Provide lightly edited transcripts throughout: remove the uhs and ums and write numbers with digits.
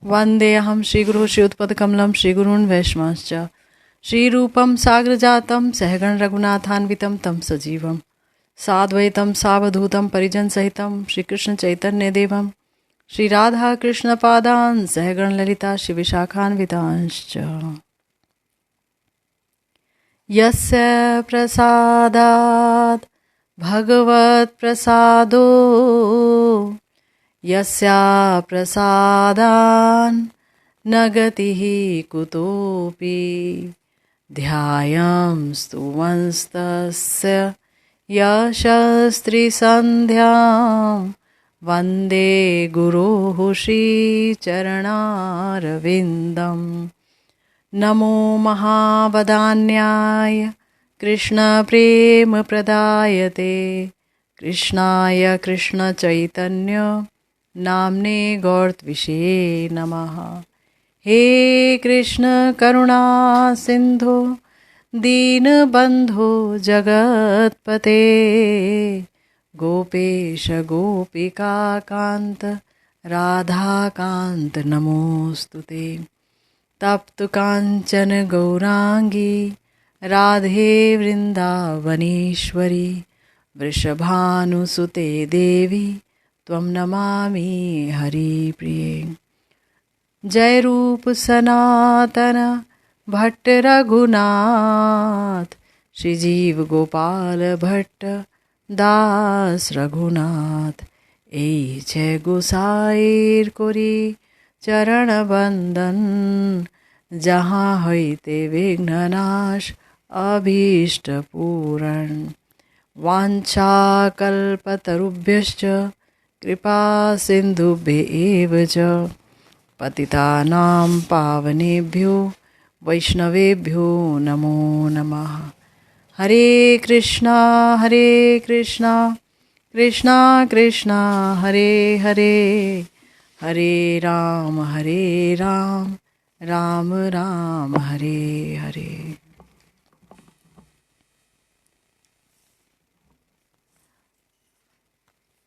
वन्देऽहं श्रीगुरुः श्रीयुतपदकमलं श्रीगुरून् वैष्णवांश्च श्रीरूपं साग्रजातं सहगण रघुनाथान्वितं तं सजीवं साद्वैतं सावधूतं परिजनसहितं श्रीकृष्णचैतन्यदेवं श्रीराधाकृष्णपादान् सहगण ललिता श्रीविशाखान्वितांश्च यस्य प्रसादात् भगवत्प्रसादो यस्या प्रसादान् न गतिः कुतोऽपि ध्यायं स्तुवंस्तस्य यशस्त्रिसन्ध्यां वन्दे गुरोः श्रीचरणारविन्दं नमो महावदान्याय कृष्णप्रेमप्रदायते कृष्णाय कृष्णचैतन्य नाम्ने गौरत्विषे नमः। हे कृष्ण करुणा सिंधो दीनबंधो जगत्पते गोपेश गोपिका कांत राधाकांत नमोस्तुते। तप्त कांचन गौरांगी राधे वृंदावनेश्वरी वृषभानुसुते देवी त्वं नमामि हरिप्रिये। जय रूप सनातन भट्ट रघुनाथ श्रीजीव गोपाल भट्ट दास रघुनाथ ए जय गोसाईर कोरी चरण बंदन जहाँ हईते विघ्ननाश अभीष्ट पूरण वाञ्छाकल्पतरुभ्यश्च कृपा सिन्धुभ्येव च पतितानां पावनेभ्यो वैष्णवेभ्यो नमो नमः। हरे कृष्णा कृष्णा कृष्णा हरे हरे हरे राम राम राम हरे हरे।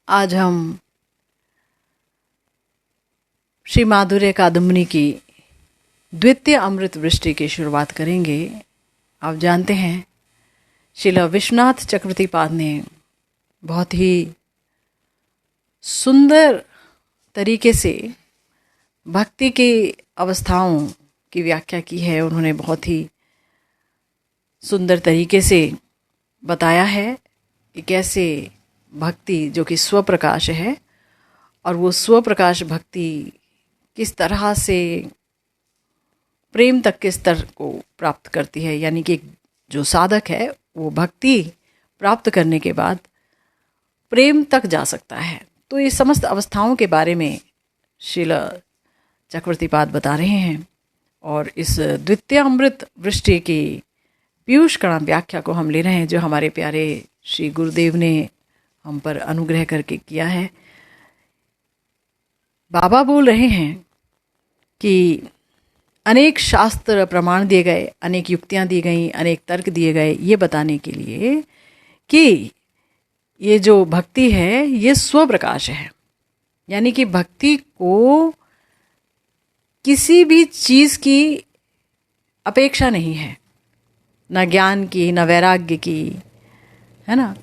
आज हम श्री माधुर्य कादम्बनी की द्वितीय अमृत वृष्टि की शुरुआत करेंगे। आप जानते हैं श्रील विश्वनाथ चक्रवर्ती पाद ने बहुत ही सुंदर तरीके से भक्ति की अवस्थाओं की व्याख्या की है। उन्होंने बहुत ही सुंदर तरीके से बताया है कि कैसे भक्ति जो कि स्वप्रकाश है और वो स्वप्रकाश भक्ति किस तरह से प्रेम तक के स्तर को प्राप्त करती है, यानी कि जो साधक है वो भक्ति प्राप्त करने के बाद प्रेम तक जा सकता है। तो ये समस्त अवस्थाओं के बारे में श्रील चक्रवर्ती पाद बता रहे हैं और इस द्वितीय अमृत वृष्टि की पीयूष कणा व्याख्या को हम ले रहे हैं जो हमारे प्यारे श्री गुरुदेव ने हम पर अनुग्रह करके किया है। बाबा बोल रहे हैं कि अनेक शास्त्र प्रमाण दिए गए, अनेक युक्तियां दी गई, अनेक तर्क दिए गए ये बताने के लिए कि ये जो भक्ति है ये स्वप्रकाश है, यानी कि भक्ति को किसी भी चीज़ की अपेक्षा नहीं है, न ज्ञान की न वैराग्य की, है ना।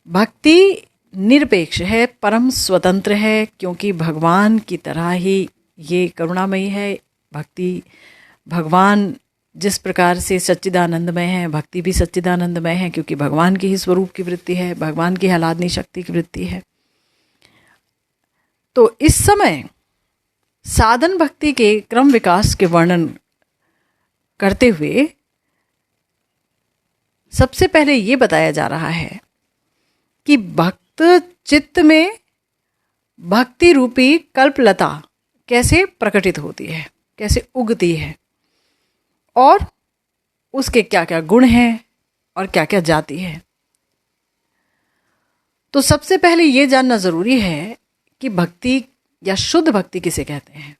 भक्ति निरपेक्ष है, परम स्वतंत्र है, क्योंकि भगवान की तरह ही ये करुणामयी है। भक्ति भगवान जिस प्रकार से सच्चिदानंदमय है, भक्ति भी सच्चिदानंदमय है, क्योंकि भगवान की ही स्वरूप की वृत्ति है, भगवान की आह्लादनी शक्ति की वृत्ति है। तो इस समय साधन भक्ति के क्रम विकास के वर्णन करते हुए सबसे पहले ये बताया जा रहा है कि भक्त चित्त में भक्ति रूपी कल्पलता कैसे प्रकटित होती है, कैसे उगती है और उसके क्या क्या गुण हैं और क्या क्या जाति है। तो सबसे पहले ये जानना जरूरी है कि भक्ति या शुद्ध भक्ति किसे कहते हैं।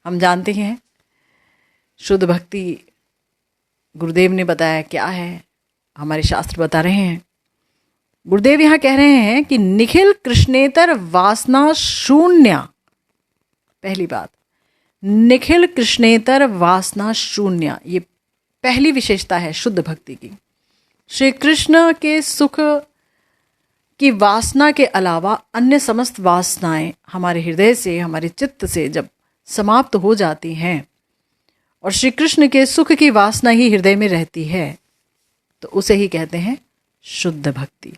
हम जानते हैं शुद्ध भक्ति गुरुदेव ने बताया क्या है, हमारे शास्त्र बता रहे हैं। गुरुदेव यहाँ कह रहे हैं कि निखिल कृष्णेतर वासना शून्य पहली बात, निखिल कृष्णेतर वासना शून्य, ये पहली विशेषता है शुद्ध भक्ति की। श्री कृष्ण के सुख की वासना के अलावा अन्य समस्त वासनाएं हमारे हृदय से, हमारे चित्त से जब समाप्त हो जाती हैं और श्री कृष्ण के सुख की वासना ही हृदय में रहती है, तो उसे ही कहते हैं शुद्ध भक्ति।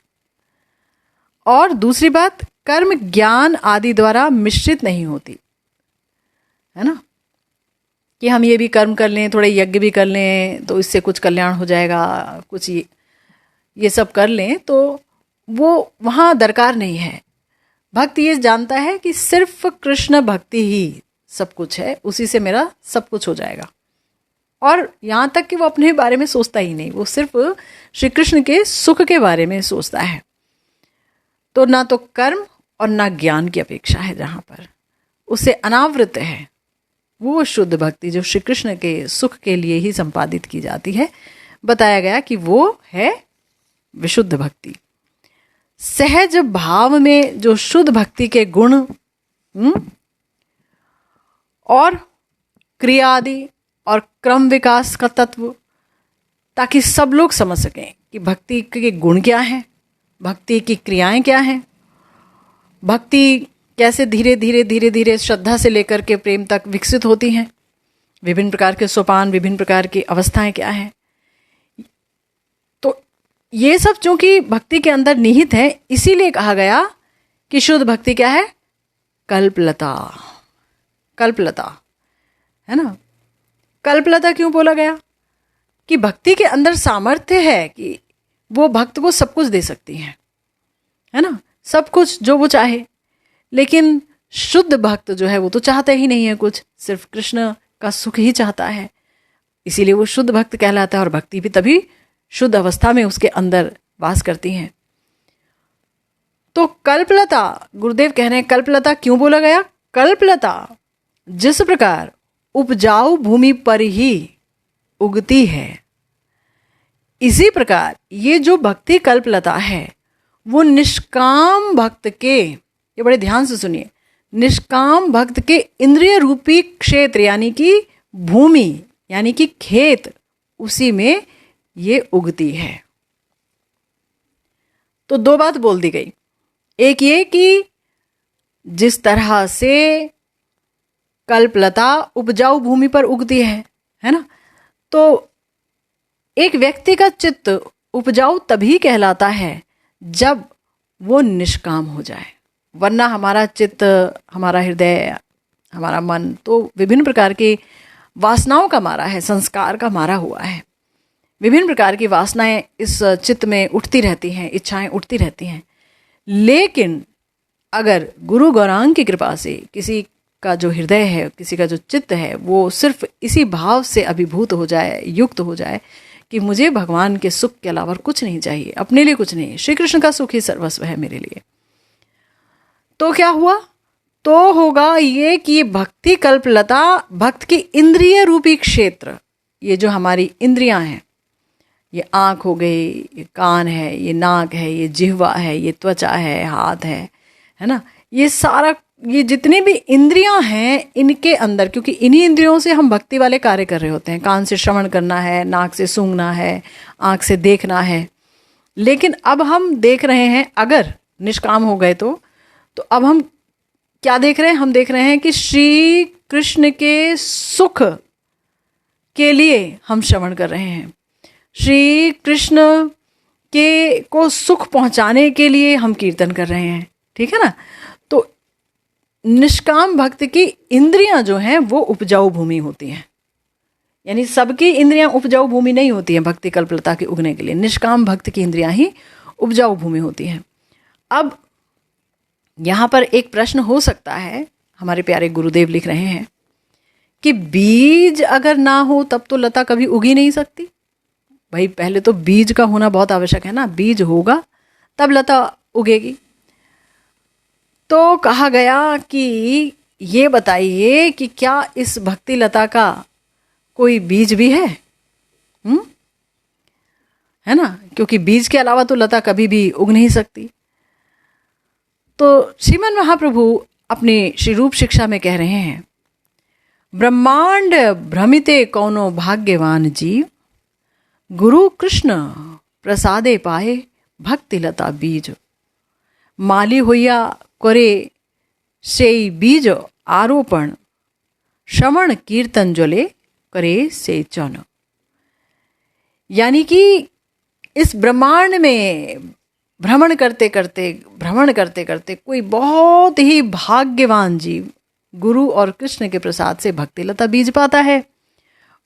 और दूसरी बात, कर्म ज्ञान आदि द्वारा मिश्रित नहीं होती, है ना, कि हम ये भी कर्म कर लें, थोड़े यज्ञ भी कर लें तो इससे कुछ कल्याण हो जाएगा, कुछ ये सब कर लें, तो वो वहाँ दरकार नहीं है। भक्त ये जानता है कि सिर्फ कृष्ण भक्ति ही सब कुछ है, उसी से मेरा सब कुछ हो जाएगा। और यहाँ तक कि वो अपने बारे में सोचता ही नहीं, वो सिर्फ श्री कृष्ण के सुख के बारे में सोचता है। तो ना तो कर्म और ना ज्ञान की अपेक्षा है, जहाँ पर उसे अनावृत है, वो शुद्ध भक्ति जो श्री कृष्ण के सुख के लिए ही संपादित की जाती है, बताया गया कि वो है विशुद्ध भक्ति। सहज भाव में जो शुद्ध भक्ति के गुण और क्रिया आदि और क्रम विकास का तत्व, ताकि सब लोग समझ सकें कि भक्ति के गुण क्या हैं, भक्ति की क्रियाएं क्या हैं, भक्ति कैसे धीरे धीरे धीरे धीरे श्रद्धा से लेकर के प्रेम तक विकसित होती हैं, विभिन्न प्रकार के सोपान, विभिन्न प्रकार की अवस्थाएं क्या हैं। तो ये सब चूंकि भक्ति के अंदर निहित है, इसीलिए कहा गया कि शुद्ध भक्ति क्या है, कल्पलता। कल्पलता है ना। कल्पलता क्यों बोला गया? कि भक्ति के अंदर सामर्थ्य है कि वो भक्त को सब कुछ दे सकती है ना, सब कुछ जो वो चाहे। लेकिन शुद्ध भक्त जो है वो तो चाहता ही नहीं है कुछ, सिर्फ कृष्ण का सुख ही चाहता है, इसीलिए वो शुद्ध भक्त कहलाता है। और भक्ति भी तभी शुद्ध अवस्था में उसके अंदर वास करती हैं। तो कल्पलता, गुरुदेव कह रहे हैं कल्पलता क्यों बोला गया? कल्पलता जिस प्रकार उपजाऊ भूमि पर ही उगती है, इसी प्रकार ये जो भक्ति कल्पलता है वो निष्काम भक्त के, ये बड़े ध्यान से सुनिए, निष्काम भक्त के इंद्रिय रूपी क्षेत्र यानी कि भूमि यानी कि खेत, उसी में ये उगती है। तो दो बात बोल दी गई, एक ये कि जिस तरह से कल्पलता उपजाऊ भूमि पर उगती है ना, तो एक व्यक्ति का चित्त उपजाऊ तभी कहलाता है जब वो निष्काम हो जाए। वरना हमारा चित्त, हमारा हृदय, हमारा मन तो विभिन्न प्रकार की वासनाओं का मारा है, संस्कार का मारा हुआ है। विभिन्न प्रकार की वासनाएं इस चित्त में उठती रहती हैं, इच्छाएं उठती रहती हैं। लेकिन अगर गुरु गौरांग की कृपा से किसी का जो हृदय है, किसी का जो चित्त है, वो सिर्फ इसी भाव से अभिभूत हो जाए, युक्त हो जाए कि मुझे भगवान के सुख के अलावा कुछ नहीं चाहिए, अपने लिए कुछ नहीं, श्री कृष्ण का सुख ही सर्वस्व है मेरे लिए, तो क्या हुआ? तो होगा ये कि भक्ति कल्पलता भक्त की इंद्रिय रूपी क्षेत्र, ये जो हमारी इंद्रियां हैं, ये आँख हो गई, ये कान है, ये नाक है, ये जिह्वा है, ये त्वचा है, हाथ है ना, ये सारा, ये जितने भी इंद्रियां हैं इनके अंदर, क्योंकि इन्हीं इंद्रियों से हम भक्ति वाले कार्य कर रहे होते हैं। कान से श्रवण करना है, नाक से सूंघना है, आँख से देखना है। लेकिन अब हम देख रहे हैं, अगर निष्काम हो गए तो अब हम क्या देख रहे हैं? हम देख रहे हैं कि श्री कृष्ण के सुख के लिए हम श्रवण कर रहे हैं, श्री कृष्ण के को सुख पहुंचाने के लिए हम कीर्तन कर रहे हैं, ठीक है ना। तो निष्काम भक्त की इंद्रियां जो हैं वो उपजाऊ भूमि होती हैं, यानी सबकी इंद्रियां उपजाऊ भूमि नहीं होती हैं भक्ति कल्पलता के उगने के लिए। निष्काम भक्त की इंद्रियां ही उपजाऊ भूमि होती हैं। अब यहाँ पर एक प्रश्न हो सकता है, हमारे प्यारे गुरुदेव लिख रहे हैं कि बीज अगर ना हो तब तो लता कभी उगी नहीं सकती। भाई पहले तो बीज का होना बहुत आवश्यक है ना, बीज होगा तब लता उगेगी। तो कहा गया कि ये बताइए कि क्या इस भक्ति लता का कोई बीज भी है? है ना, क्योंकि बीज के अलावा तो लता कभी भी उग नहीं सकती। तो श्रीमन महाप्रभु अपनी श्री रूप शिक्षा में कह रहे हैं, ब्रह्मांड भ्रमिते कौनो भाग्यवान जीव, गुरु कृष्ण प्रसादे पाए भक्ति लता बीज। माली होइया करे सेई बीज आरोपण, श्रवण कीर्तन ज्वले करे से चन। यानी कि इस ब्रह्मांड में भ्रमण करते करते कोई बहुत ही भाग्यवान जीव गुरु और कृष्ण के प्रसाद से भक्ति लता बीज पाता है,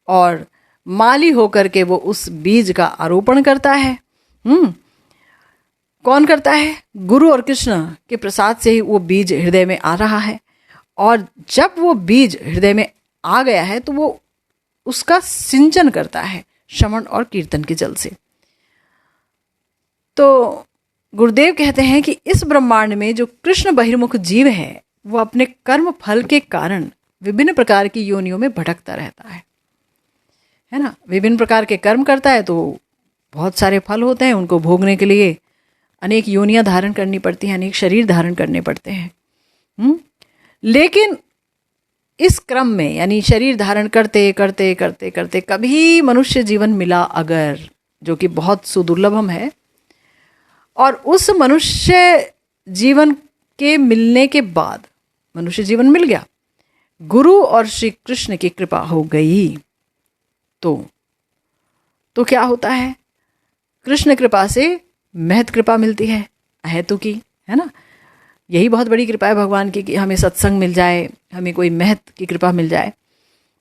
और माली होकर के वो उस बीज का आरोपण करता है। कौन करता है? गुरु और कृष्ण के प्रसाद से ही वो बीज हृदय में आ रहा है, और जब वो बीज हृदय में आ गया है तो वो उसका सिंचन करता है श्रवण और कीर्तन के जल से। तो गुरुदेव कहते हैं कि इस ब्रह्मांड में जो कृष्ण बहिर्मुख जीव है वो अपने कर्म फल के कारण विभिन्न प्रकार की योनियों में भटकता रहता है ना। विभिन्न प्रकार के कर्म करता है तो बहुत सारे फल होते हैं, उनको भोगने के लिए अनेक योनियां धारण करनी पड़ती हैं, अनेक शरीर धारण करने पड़ते हैं। लेकिन इस क्रम में यानी शरीर धारण करते करते करते करते कभी मनुष्य जीवन मिला अगर, जो कि बहुत सुदुर्लभम है, और उस मनुष्य जीवन के मिलने के बाद मनुष्य जीवन मिल गया, गुरु और श्री कृष्ण की कृपा हो गई, तो क्या होता है? कृष्ण कृपा से महत कृपा मिलती है, अहेतु की, है ना। यही बहुत बड़ी कृपा है भगवान की कि हमें सत्संग मिल जाए, हमें कोई महत की कृपा मिल जाए।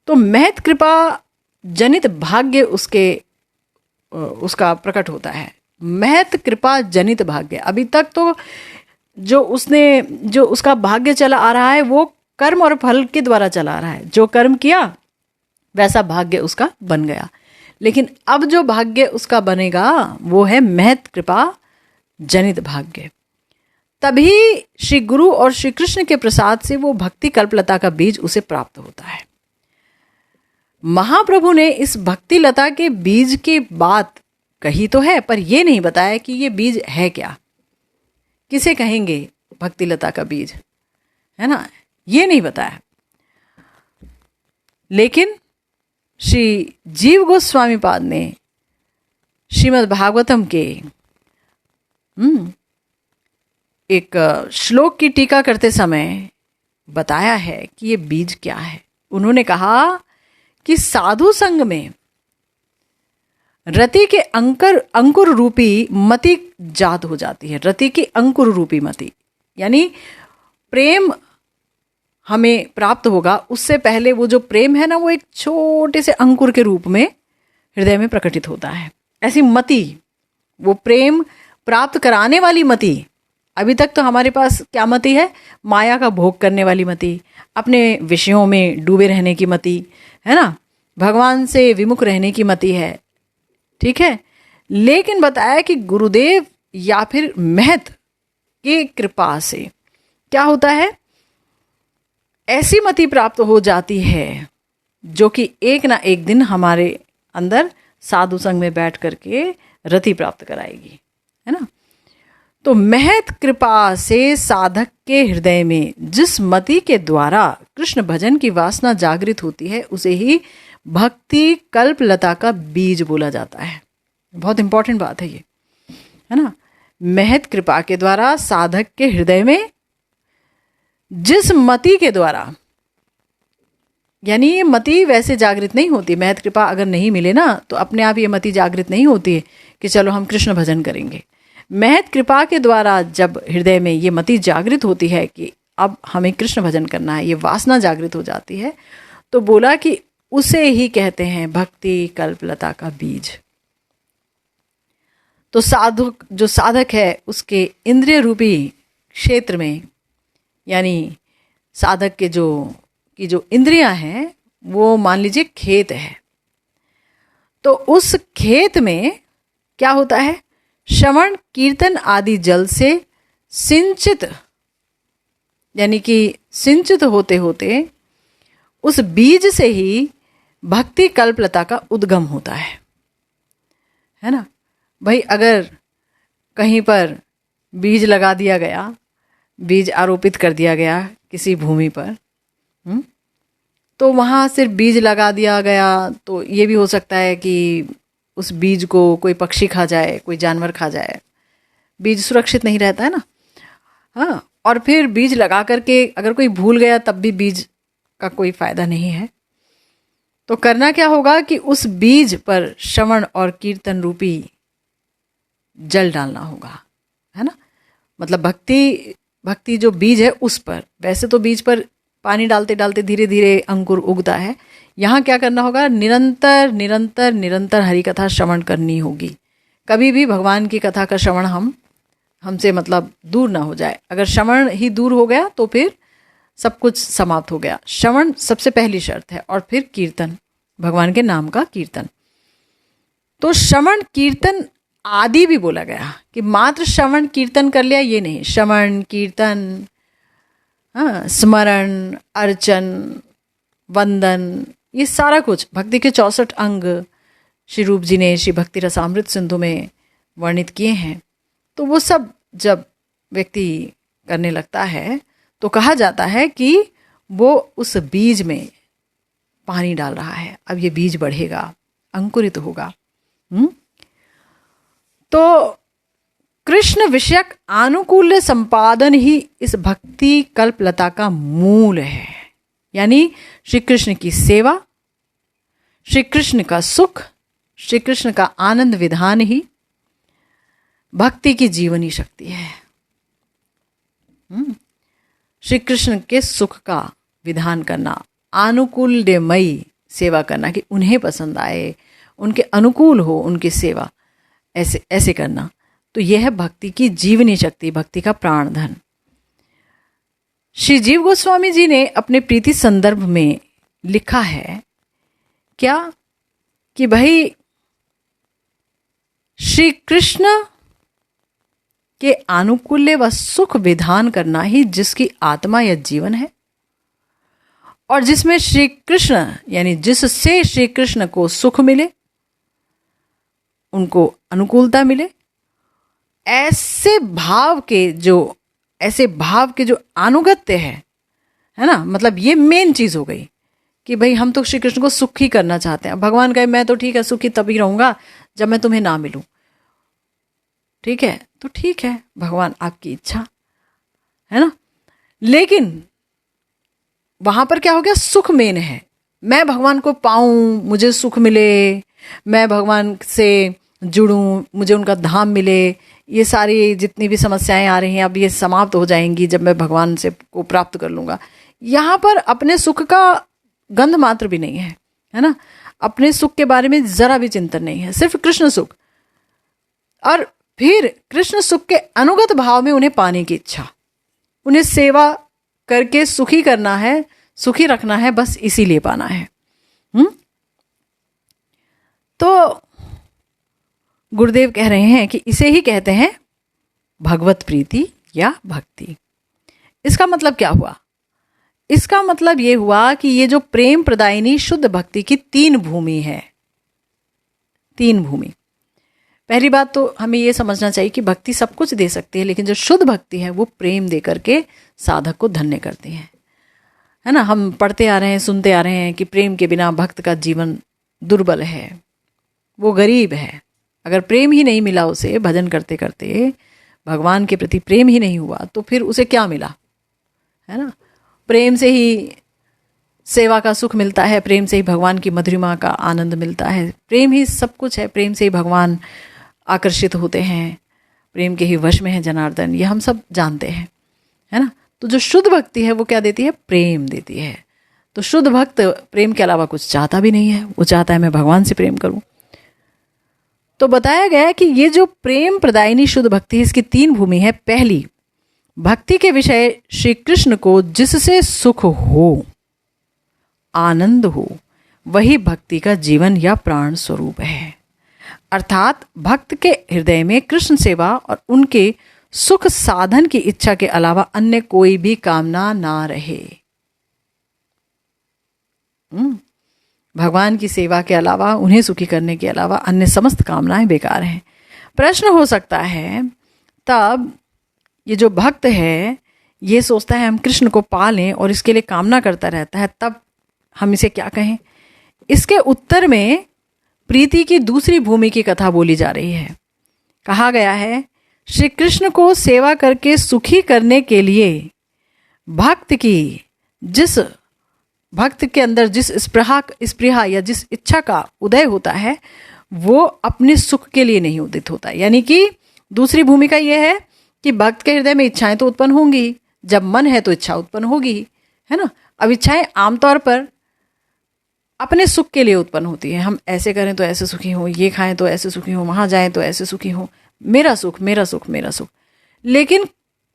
तो महत कृपा जनित भाग्य उसका प्रकट होता है। महत कृपा जनित भाग्य, अभी तक तो जो उसका भाग्य चला आ रहा है वो कर्म और फल के द्वारा चला आ रहा है। जो कर्म किया वैसा भाग्य उसका बन गया, लेकिन अब जो भाग्य उसका बनेगा वो है महत कृपा जनित भाग्य। तभी श्री गुरु और श्री कृष्ण के प्रसाद से वो भक्ति कल्पलता का बीज उसे प्राप्त होता है। महाप्रभु ने इस भक्ति लता के बीज की बात कही तो है, पर यह नहीं बताया कि ये बीज है क्या, किसे कहेंगे भक्ति लता का बीज, है ना, ये नहीं बताया। लेकिन श्री जीव गोस्वामी पाद ने श्रीमद् भागवतम के एक श्लोक की टीका करते समय बताया है कि ये बीज क्या है। उन्होंने कहा कि साधु संग में रति के अंकुर रूपी मति जात हो जाती है। रति की अंकुर रूपी मति यानी प्रेम हमें प्राप्त होगा, उससे पहले वो जो प्रेम है ना, वो एक छोटे से अंकुर के रूप में हृदय में प्रकटित होता है। ऐसी मति, वो प्रेम प्राप्त कराने वाली मति, अभी तक तो हमारे पास क्या मति है? माया का भोग करने वाली मति, अपने विषयों में डूबे रहने की मति, है ना, भगवान से विमुख रहने की मति है, ठीक है। लेकिन बताया कि गुरुदेव या फिर महत की कृपा से क्या होता है? ऐसी मति प्राप्त हो जाती है जो कि एक ना एक दिन हमारे अंदर साधु संग में बैठ करके रति प्राप्त कराएगी, है ना। तो महत कृपा से साधक के हृदय में जिस मति के द्वारा कृष्ण भजन की वासना जागृत होती है उसे ही भक्ति कल्पलता का बीज बोला जाता है। बहुत इंपॉर्टेंट बात है ये, है ना। महत कृपा के द्वारा साधक के हृदय में जिस मति के द्वारा, यानी ये मति वैसे जागृत नहीं होती, महत कृपा अगर नहीं मिले ना तो अपने आप ये मति जागृत नहीं होती है कि चलो हम कृष्ण भजन करेंगे। महत कृपा के द्वारा जब हृदय में ये मति जागृत होती है कि अब हमें कृष्ण भजन करना है, ये वासना जागृत हो जाती है, तो बोला कि उसे ही कहते हैं भक्ति कल्पलता का बीज। तो जो साधक है उसके इंद्रिय रूपी क्षेत्र में, यानी साधक के जो इंद्रियां हैं वो मान लीजिए खेत है, तो उस खेत में क्या होता है? श्रवण कीर्तन आदि जल से सिंचित, यानी कि सिंचित होते होते उस बीज से ही भक्ति कल्पलता का उद्गम होता है ना। भाई अगर कहीं पर बीज लगा दिया गया बीज आरोपित कर दिया गया किसी भूमि पर, तो वहाँ सिर्फ बीज लगा दिया गया, तो ये भी हो सकता है कि उस बीज को कोई पक्षी खा जाए, कोई जानवर खा जाए, बीज सुरक्षित नहीं रहता है ना। हाँ, और फिर बीज लगा करके अगर कोई भूल गया तब भी बीज का कोई फायदा नहीं है। तो करना क्या होगा कि उस बीज पर श्रवण और कीर्तन रूपी जल डालना होगा, है ना। मतलब भक्ति जो बीज है उस पर, वैसे तो बीज पर पानी डालते डालते धीरे धीरे अंकुर उगता है। यहाँ क्या करना होगा, निरंतर निरंतर निरंतर हरि कथा श्रवण करनी होगी। कभी भी भगवान की कथा का श्रवण हमसे मतलब दूर ना हो जाए। अगर श्रवण ही दूर हो गया तो फिर सब कुछ समाप्त हो गया। श्रवण सबसे पहली शर्त है, और फिर कीर्तन, भगवान के नाम का कीर्तन। तो श्रवण कीर्तन आदि भी बोला गया कि मात्र श्रवण कीर्तन कर लिया ये नहीं। श्रवण कीर्तन, स्मरण, अर्चन, वंदन, ये सारा कुछ भक्ति के 64 अंग श्री रूप जी ने श्री भक्ति रसामृत सिंधु में वर्णित किए हैं। तो वो सब जब व्यक्ति करने लगता है तो कहा जाता है कि वो उस बीज में पानी डाल रहा है। अब ये बीज बढ़ेगा, अंकुरित होगा। तो कृष्ण विषयक आनुकूल्य संपादन ही इस भक्ति कल्पलता का मूल है। यानी श्री कृष्ण की सेवा, श्री कृष्ण का सुख, श्री कृष्ण का आनंद विधान ही भक्ति की जीवनी शक्ति है। श्री कृष्ण के सुख का विधान करना, आनुकूल्यमयी सेवा करना कि उन्हें पसंद आए, उनके अनुकूल हो उनकी सेवा, ऐसे ऐसे करना। तो यह है भक्ति की जीवनी शक्ति, भक्ति का प्राण धन। श्री जीव गोस्वामी जी ने अपने प्रीति संदर्भ में लिखा है क्या कि भाई श्री कृष्ण के आनुकूल्य व सुख विधान करना ही जिसकी आत्मा या जीवन है, और जिसमें श्री कृष्ण यानी जिससे श्री कृष्ण को सुख मिले, उनको अनुकूलता मिले, ऐसे भाव के जो अनुगत्य है ना। मतलब ये मेन चीज हो गई कि भाई हम तो श्री कृष्ण को सुख ही करना चाहते हैं। भगवान कहे मैं तो ठीक है सुखी तभी रहूंगा जब मैं तुम्हें ना मिलूं, ठीक है तो ठीक है भगवान आपकी इच्छा है ना। लेकिन वहां पर क्या हो गया, सुख मेन है। मैं भगवान को पाऊं, मुझे सुख मिले, मैं भगवान से जुड़ूं, मुझे उनका धाम मिले, ये सारी जितनी भी समस्याएं आ रही हैं अब ये समाप्त हो जाएंगी जब मैं भगवान से को प्राप्त कर लूंगा। यहाँ पर अपने सुख का गंध मात्र भी नहीं है ना। अपने सुख के बारे में जरा भी चिंतन नहीं है, सिर्फ कृष्ण सुख। और फिर कृष्ण सुख के अनुगत भाव में उन्हें पाने की इच्छा, उन्हें सेवा करके सुखी करना है, सुखी रखना है, बस इसीलिए पाना है। तो गुरुदेव कह रहे हैं कि इसे ही कहते हैं भगवत प्रीति या भक्ति। इसका मतलब क्या हुआ? इसका मतलब ये हुआ कि ये जो प्रेम प्रदायिनी शुद्ध भक्ति की 3 भूमि है। 3 भूमि। पहली बात तो हमें ये समझना चाहिए कि भक्ति सब कुछ दे सकती है, लेकिन जो शुद्ध भक्ति है वो प्रेम दे करके साधक को धन्य करती है ना। हम पढ़ते आ रहे हैं, सुनते आ रहे हैं कि प्रेम के बिना भक्त का जीवन दुर्बल है, वो गरीब है। अगर प्रेम ही नहीं मिला उसे, भजन करते करते भगवान के प्रति प्रेम ही नहीं हुआ तो फिर उसे क्या मिला, है ना। प्रेम से ही सेवा का सुख मिलता है, प्रेम से ही भगवान की मधुरिमा का आनंद मिलता है, प्रेम ही सब कुछ है, प्रेम से ही भगवान आकर्षित होते हैं, प्रेम के ही वश में है जनार्दन, ये हम सब जानते हैं, है ना। तो जो शुद्ध भक्ति है वो क्या देती है? प्रेम देती है। तो शुद्ध भक्त प्रेम के अलावा कुछ चाहता भी नहीं है, वो चाहता है मैं भगवान से प्रेम करूं। तो बताया गया है कि ये जो प्रेम प्रदायिनी शुद्ध भक्ति है, इसकी 3 भूमि है। पहली, भक्ति के विषय श्री कृष्ण को जिससे सुख हो, आनंद हो, वही भक्ति का जीवन या प्राण स्वरूप है। अर्थात भक्त के हृदय में कृष्ण सेवा और उनके सुख साधन की इच्छा के अलावा अन्य कोई भी कामना ना रहे। भगवान की सेवा के अलावा, उन्हें सुखी करने के अलावा अन्य समस्त कामनाएं बेकार हैं। प्रश्न हो सकता है तब ये जो भक्त है ये सोचता है हम कृष्ण को पा लें और इसके लिए कामना करता रहता है, तब हम इसे क्या कहें? इसके उत्तर में प्रीति की दूसरी भूमि की कथा बोली जा रही है। कहा गया है, श्री कृष्ण को सेवा करके सुखी करने के लिए भक्त के अंदर जिस स्पृहा या जिस इच्छा का उदय होता है वो अपने सुख के लिए नहीं उदित होता। यानी कि दूसरी भूमिका यह है कि भक्त के हृदय में इच्छाएं तो उत्पन्न होंगी, जब मन है तो इच्छा उत्पन्न होगी, है ना। अब इच्छाएं आमतौर पर अपने सुख के लिए उत्पन्न होती है। हम ऐसे करें तो ऐसे सुखी हों, ये खाएं तो ऐसे सुखी हों, वहां जाएं तो ऐसे सुखी हों, मेरा सुख मेरा सुख मेरा सुख। लेकिन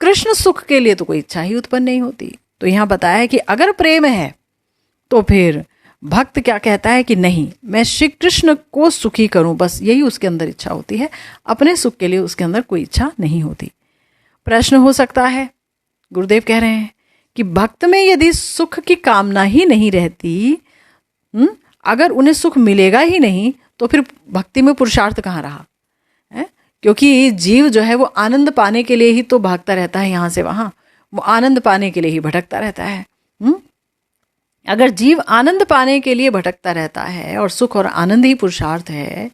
कृष्ण सुख के लिए तो कोई इच्छा ही उत्पन्न नहीं होती। तो यहां बताया है कि अगर प्रेम है तो फिर भक्त क्या कहता है कि नहीं, मैं श्री कृष्ण को सुखी करूं, बस यही उसके अंदर इच्छा होती है, अपने सुख के लिए उसके अंदर कोई इच्छा नहीं होती। प्रश्न हो सकता है, गुरुदेव कह रहे हैं कि भक्त में यदि सुख की कामना ही नहीं रहती, अगर उन्हें सुख मिलेगा ही नहीं तो फिर भक्ति में पुरुषार्थ कहाँ रहा है? क्योंकि जीव जो है वो आनंद पाने के लिए ही तो भागता रहता है यहाँ से वहाँ, वो आनंद पाने के लिए ही भटकता रहता है। अगर जीव आनंद पाने के लिए भटकता रहता है और सुख और आनंद ही पुरुषार्थ है,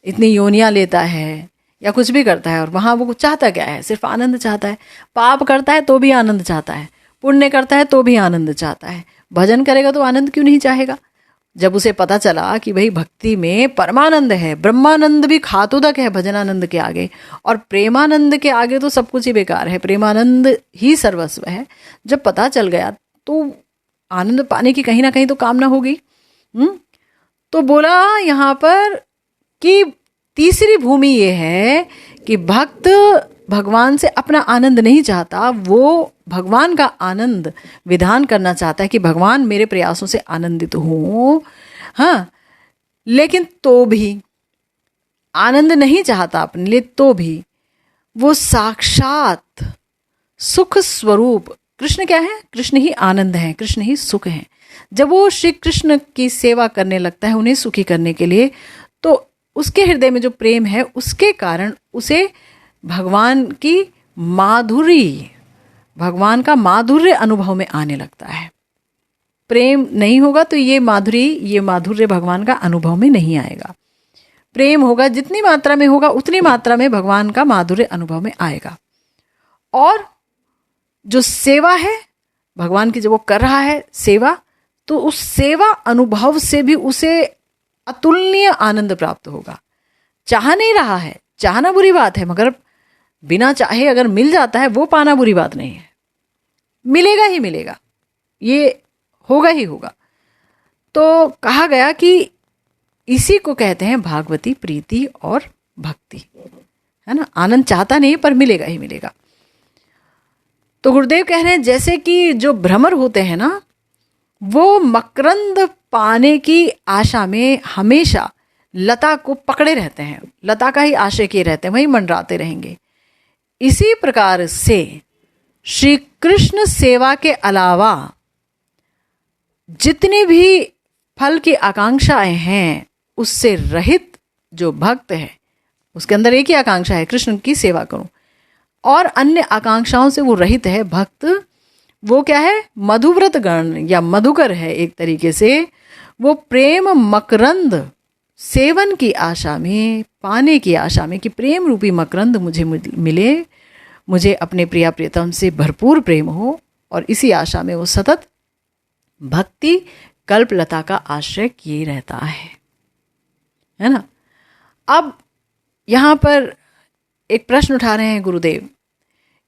इतनी योनियां लेता है या कुछ भी करता है और वहाँ वो चाहता क्या है? सिर्फ आनंद चाहता है। पाप करता है तो भी आनंद चाहता है, पुण्य करता है तो भी आनंद चाहता है, भजन करेगा तो आनंद क्यों नहीं चाहेगा? जब उसे पता चला कि भाई भक्ति में परमानंद है, ब्रह्मानंद भी खातोदक है भजनानंद के आगे, और प्रेमानंद के आगे तो सब कुछ ही बेकार है, प्रेमानंद ही सर्वस्व है, जब पता चल गया तो आनंद पाने की कहीं ना कहीं तो कामना होगी। तो बोला यहाँ पर कि तीसरी भूमि ये है कि भक्त भगवान से अपना आनंद नहीं चाहता, वो भगवान का आनंद विधान करना चाहता है कि भगवान मेरे प्रयासों से आनंदित हो। हाँ, लेकिन तो भी आनंद नहीं चाहता अपने लिए, तो भी वो साक्षात सुख स्वरूप कृष्ण क्या है? कृष्ण ही आनंद है, कृष्ण ही सुख है। जब वो श्री कृष्ण की सेवा करने लगता है उन्हें सुखी करने के लिए, तो उसके हृदय में जो प्रेम है उसके कारण उसे भगवान का माधुर्य अनुभव में आने लगता है। प्रेम नहीं होगा तो ये माधुर्य भगवान का अनुभव में नहीं आएगा। प्रेम होगा, जितनी मात्रा में होगा उतनी मात्रा में भगवान का माधुर्य अनुभव में आएगा। और जो सेवा है भगवान की, जब वो कर रहा है सेवा, तो उस सेवा अनुभव से भी उसे अतुलनीय आनंद प्राप्त होगा। चाह नहीं रहा है, चाहना बुरी बात है, मगर बिना चाहे अगर मिल जाता है वो पाना बुरी बात नहीं है, मिलेगा ही मिलेगा, ये होगा ही होगा। तो कहा गया कि इसी को कहते हैं भागवती प्रीति और भक्ति, है ना। आनंद चाहता नहीं पर मिलेगा ही मिलेगा। तो गुरुदेव कह रहे हैं जैसे कि जो भ्रमर होते हैं ना, वो मकरंद पाने की आशा में हमेशा लता को पकड़े रहते हैं, लता का ही आश्रय किए रहते हैं, वहीं मंडराते रहेंगे। इसी प्रकार से श्री कृष्ण सेवा के अलावा जितनी भी फल की आकांक्षाएं हैं उससे रहित जो भक्त है, उसके अंदर एक ही आकांक्षा है, कृष्ण की सेवा करूं, और अन्य आकांक्षाओं से वो रहित है भक्त। वो क्या है? मधुव्रत गण या मधुकर है एक तरीके से। वो प्रेम मकरंद सेवन की आशा में, पाने की आशा में कि प्रेम रूपी मकरंद मुझे मिले, मुझे अपने प्रिया प्रियतम से भरपूर प्रेम हो, और इसी आशा में वो सतत भक्ति कल्पलता का आश्रय किए रहता है ना। अब यहाँ पर एक प्रश्न उठा रहे हैं गुरुदेव,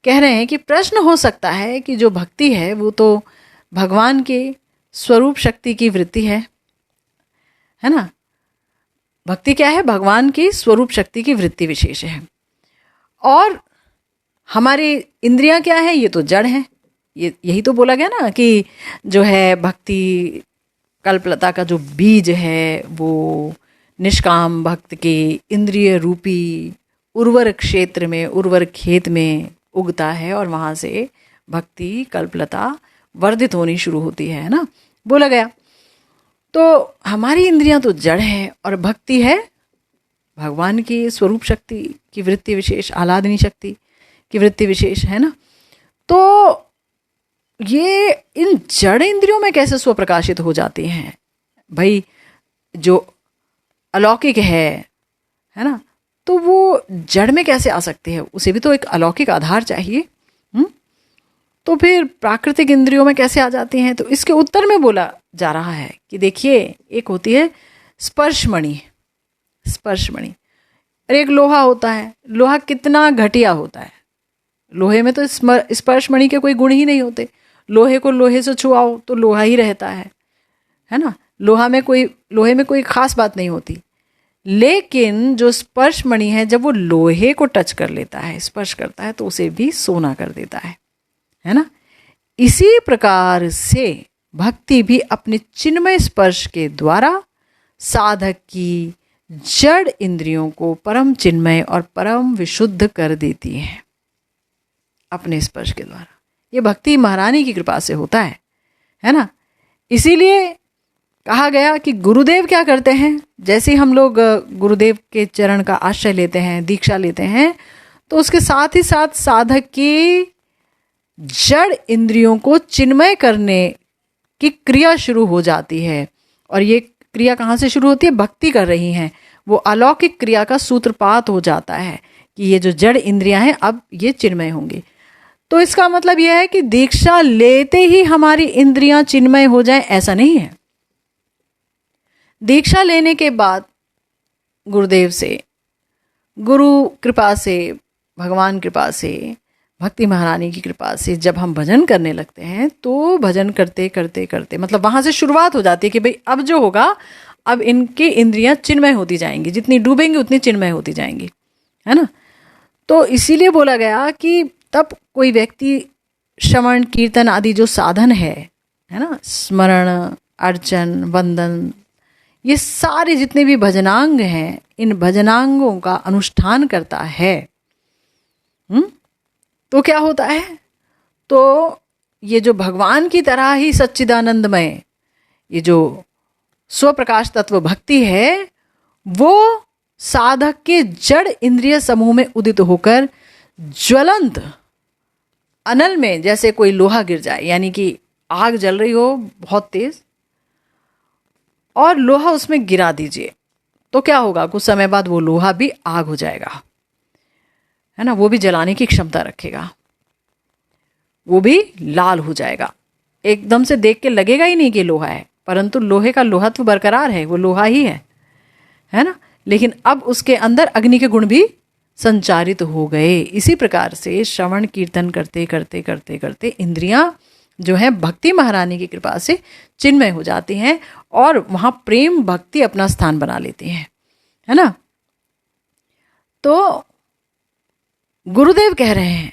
कह रहे हैं कि प्रश्न हो सकता है कि जो भक्ति है वो तो भगवान के स्वरूप शक्ति की वृत्ति है ना। भक्ति क्या है? भगवान की स्वरूप शक्ति की वृत्ति विशेष है। और हमारी इंद्रियां क्या है? ये तो जड़ है। यही तो बोला गया ना कि जो है भक्ति कल्पलता का जो बीज है वो निष्काम भक्त के इंद्रिय रूपी उर्वर क्षेत्र में, उर्वर खेत में उगता है, और वहाँ से भक्ति कल्पलता वर्धित होनी शुरू होती है ना, बोला गया। तो हमारी इंद्रियां तो जड़ है और भक्ति है भगवान की स्वरूप शक्ति की वृत्ति विशेष, आह्लादनी शक्ति की वृत्ति विशेष, है ना। तो ये इन जड़ इंद्रियों में कैसे स्वप्रकाशित हो जाती हैं? भाई जो अलौकिक है ना, तो वो जड़ में कैसे आ सकती है? उसे भी तो एक अलौकिक आधार चाहिए। तो फिर प्राकृतिक इंद्रियों में कैसे आ जाती हैं? तो इसके उत्तर में बोला जा रहा है कि देखिए, एक होती है स्पर्शमणि। स्पर्शमणि, अरे एक लोहा होता है, लोहा कितना घटिया होता है, लोहे में तो स्पर्शमणि के कोई गुण ही नहीं होते। लोहे को लोहे से छुआओ तो लोहा ही रहता है ना, लोहे में कोई खास बात नहीं होती। लेकिन जो स्पर्शमणि है, जब वो लोहे को टच कर लेता है, स्पर्श करता है, तो उसे भी सोना कर देता है ना। इसी प्रकार से भक्ति भी अपने चिन्मय स्पर्श के द्वारा साधक की जड़ इंद्रियों को परम चिन्मय और परम विशुद्ध कर देती है अपने स्पर्श के द्वारा। ये भक्ति महारानी की कृपा से होता है ना। इसीलिए कहा गया कि गुरुदेव क्या करते हैं, जैसे हम लोग गुरुदेव के चरण का आश्रय लेते हैं, दीक्षा लेते हैं, तो उसके साथ ही साथ साधक की जड़ इंद्रियों को चिन्मय करने की क्रिया शुरू हो जाती है। और ये क्रिया कहाँ से शुरू होती है? भक्ति कर रही हैं, वो अलौकिक क्रिया का सूत्रपात हो जाता है कि ये जो जड़ इंद्रियां हैं अब ये चिन्मय होंगी। तो इसका मतलब यह है कि दीक्षा लेते ही हमारी इंद्रियां चिन्मय हो जाएं, ऐसा नहीं है। दीक्षा लेने के बाद गुरुदेव से, गुरु कृपा से, भगवान कृपा से, भक्ति महारानी की कृपा से जब हम भजन करने लगते हैं, तो भजन करते करते करते मतलब वहाँ से शुरुआत हो जाती है कि भाई अब जो होगा, अब इनकी इंद्रियां चिन्मय होती जाएंगी, जितनी डूबेंगी उतनी चिन्मय होती जाएंगी, है ना। तो इसीलिए बोला गया कि तब कोई व्यक्ति श्रवण कीर्तन आदि जो साधन है ना, स्मरण, अर्चन, वंदन, ये सारे जितने भी भजनांग हैं, इन भजनांगों का अनुष्ठान करता है, तो क्या होता है? तो ये जो भगवान की तरह ही सच्चिदानंदमय, ये जो स्वप्रकाश तत्व भक्ति है, वो साधक के जड़ इंद्रिय समूह में उदित होकर ज्वलंत अनल में जैसे कोई लोहा गिर जाए, यानी कि आग जल रही हो बहुत तेज और लोहा उसमें गिरा दीजिए, तो क्या होगा? कुछ समय बाद वो लोहा भी आग हो जाएगा, है ना। वो भी जलाने की क्षमता रखेगा, वो भी लाल हो जाएगा। एकदम से देख के लगेगा ही नहीं कि लोहा है, परंतु लोहे का लोहत्व बरकरार है, वो लोहा ही है ना। लेकिन अब उसके अंदर अग्नि के गुण भी संचारित हो गए। इसी प्रकार से श्रवण कीर्तन करते करते करते करते इंद्रियां जो है भक्ति महारानी की कृपा से चिन्मय हो जाती हैं और वहां प्रेम भक्ति अपना स्थान बना लेती हैं, है ना। तो गुरुदेव कह रहे हैं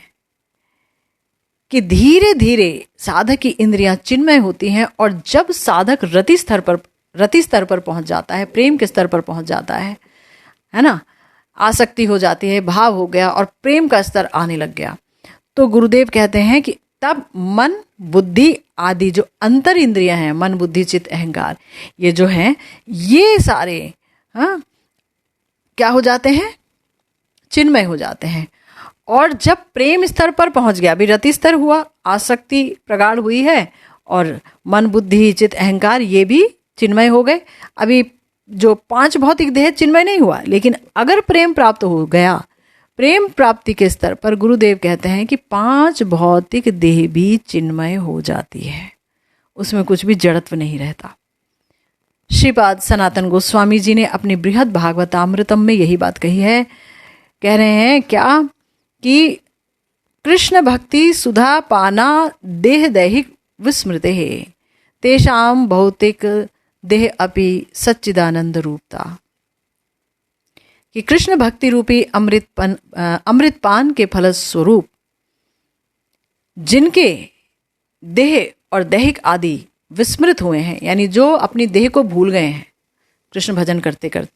कि धीरे धीरे साधक की इंद्रियां चिन्मय होती हैं और जब साधक रति स्तर पर पहुंच जाता है, प्रेम के स्तर पर पहुंच जाता है ना, आसक्ति हो जाती है, भाव हो गया और प्रेम का स्तर आने लग गया, तो गुरुदेव कहते हैं कि तब मन बुद्धि आदि जो अंतर इंद्रियां हैं, मन बुद्धि चित्त अहंकार, ये जो हैं ये सारे क्या हो जाते हैं? चिन्मय हो जाते हैं। और जब प्रेम स्तर पर पहुंच गया, अभी रति स्तर हुआ, आसक्ति प्रगाढ़ हुई है और मन बुद्धि चित्त अहंकार ये भी चिन्मय हो गए। अभी जो 5 भौतिक देह चिन्मय नहीं हुआ, लेकिन अगर प्रेम प्राप्त हो गया, प्रेम प्राप्ति के स्तर पर गुरुदेव कहते हैं कि 5 भौतिक देह भी चिन्मय हो जाती है, उसमें कुछ भी जड़त्व नहीं रहता। श्रीपाद सनातन गोस्वामी जी ने अपने बृहद भागवतामृतम में यही बात कही है। कह रहे हैं क्या कि कृष्ण भक्ति सुधा पाना देह दैहिक विस्मृते है तेषाम भौतिक देह अपि सच्चिदानंद रूपता, कि कृष्ण भक्ति रूपी अमृतपान के फलस्वरूप जिनके देह और दैहिक आदि विस्मृत हुए हैं, यानी जो अपनी देह को भूल गए हैं कृष्ण भजन करते करते,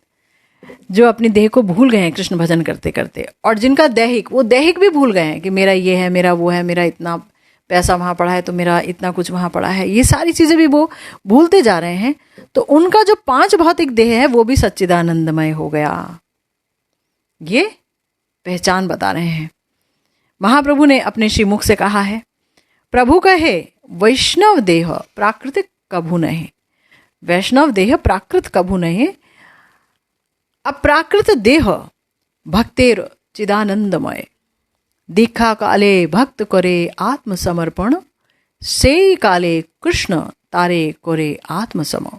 जो अपनी देह को भूल गए हैं कृष्ण भजन करते करते, और जिनका दैहिक, वो दैहिक भी भूल गए हैं कि मेरा ये है, मेरा वो है, मेरा इतना पैसा वहाँ पड़ा है तो मेरा इतना कुछ वहाँ पड़ा है, ये सारी चीज़ें भी वो भूलते जा रहे हैं, तो उनका जो 5 भौतिक देह है वो भी सच्चिदानंदमय हो गया। ये पहचान बता रहे हैं। महाप्रभु ने अपने श्रीमुख से कहा है, प्रभु कहे वैष्णव देह प्राकृतिक कभू नहीं, वैष्णव देह प्राकृत कभू नहीं, अप्राकृत देह भक्तेर चिदानंदमय, दीक्षा काले भक्त करे आत्मसमर्पण, सेई काले कृष्ण तारे करे आत्मसम,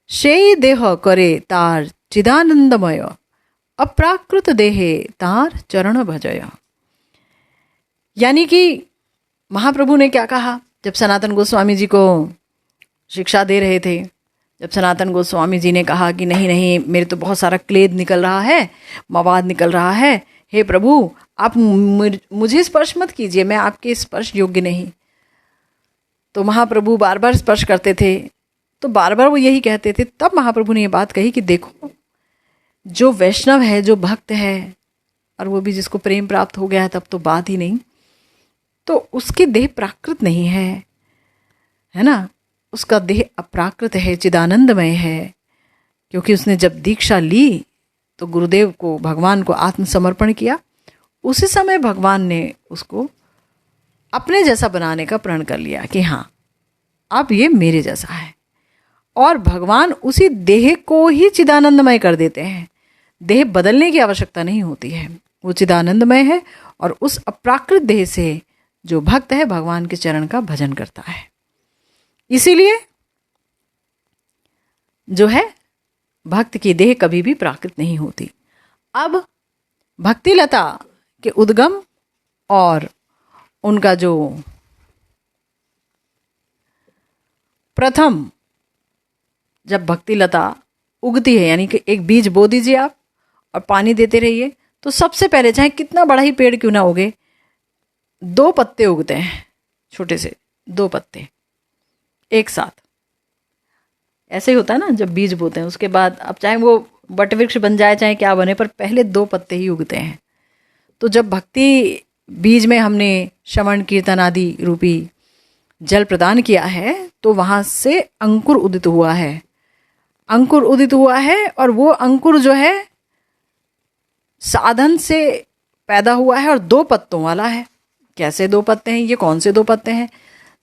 सेई देह करे तार चिदानंदमय, अप्राकृत देहे तार चरण भजय। यानी कि महाप्रभु ने क्या कहा जब सनातन गोस्वामी जी को शिक्षा दे रहे थे, जब सनातन गोस्वामी जी ने कहा कि नहीं नहीं, मेरे तो बहुत सारा क्लेद निकल रहा है, मवाद निकल रहा है, हे प्रभु आप मुझे स्पर्श मत कीजिए, मैं आपके स्पर्श योग्य नहीं। तो महाप्रभु बार बार स्पर्श करते थे, तो बार बार वो यही कहते थे। तब महाप्रभु ने ये बात कही कि देखो, जो वैष्णव है, जो भक्त है, और वो भी जिसको प्रेम प्राप्त हो गया है तब तो बात ही नहीं, तो उसकी देह प्राकृत नहीं है ना, उसका देह अप्राकृत है, चिदानंदमय है, क्योंकि उसने जब दीक्षा ली तो गुरुदेव को, भगवान को आत्मसमर्पण किया। उसी समय भगवान ने उसको अपने जैसा बनाने का प्रण कर लिया कि हाँ अब ये मेरे जैसा है। और भगवान उसी देह को ही चिदानंदमय कर देते हैं, देह बदलने की आवश्यकता नहीं होती है, वो चिदानंदमय है। और उस अप्राकृत देह से जो भक्त है भगवान के चरण का भजन करता है। इसीलिए जो है भक्त की देह कभी भी प्राकृत नहीं होती। अब भक्तिलता के उद्गम और उनका जो प्रथम, जब भक्तिलता उगती है, यानी कि एक बीज बो दीजिए आप और पानी देते रहिए, तो सबसे पहले चाहे कितना बड़ा ही पेड़ क्यों ना उगे, 2 पत्ते उगते हैं, छोटे से 2 पत्ते एक साथ। ऐसे ही होता है ना, जब बीज बोते हैं उसके बाद अब चाहे वो बट वृक्ष बन जाए चाहे क्या बने, पर पहले 2 पत्ते ही उगते हैं। तो जब भक्ति बीज में हमने श्रवण कीर्तन आदि रूपी जल प्रदान किया है, तो वहाँ से अंकुर उदित हुआ है, अंकुर उदित हुआ है। और वो अंकुर जो है साधन से पैदा हुआ है और 2 पत्तों वाला है। कैसे 2 पत्ते हैं, ये कौन से 2 पत्ते हैं?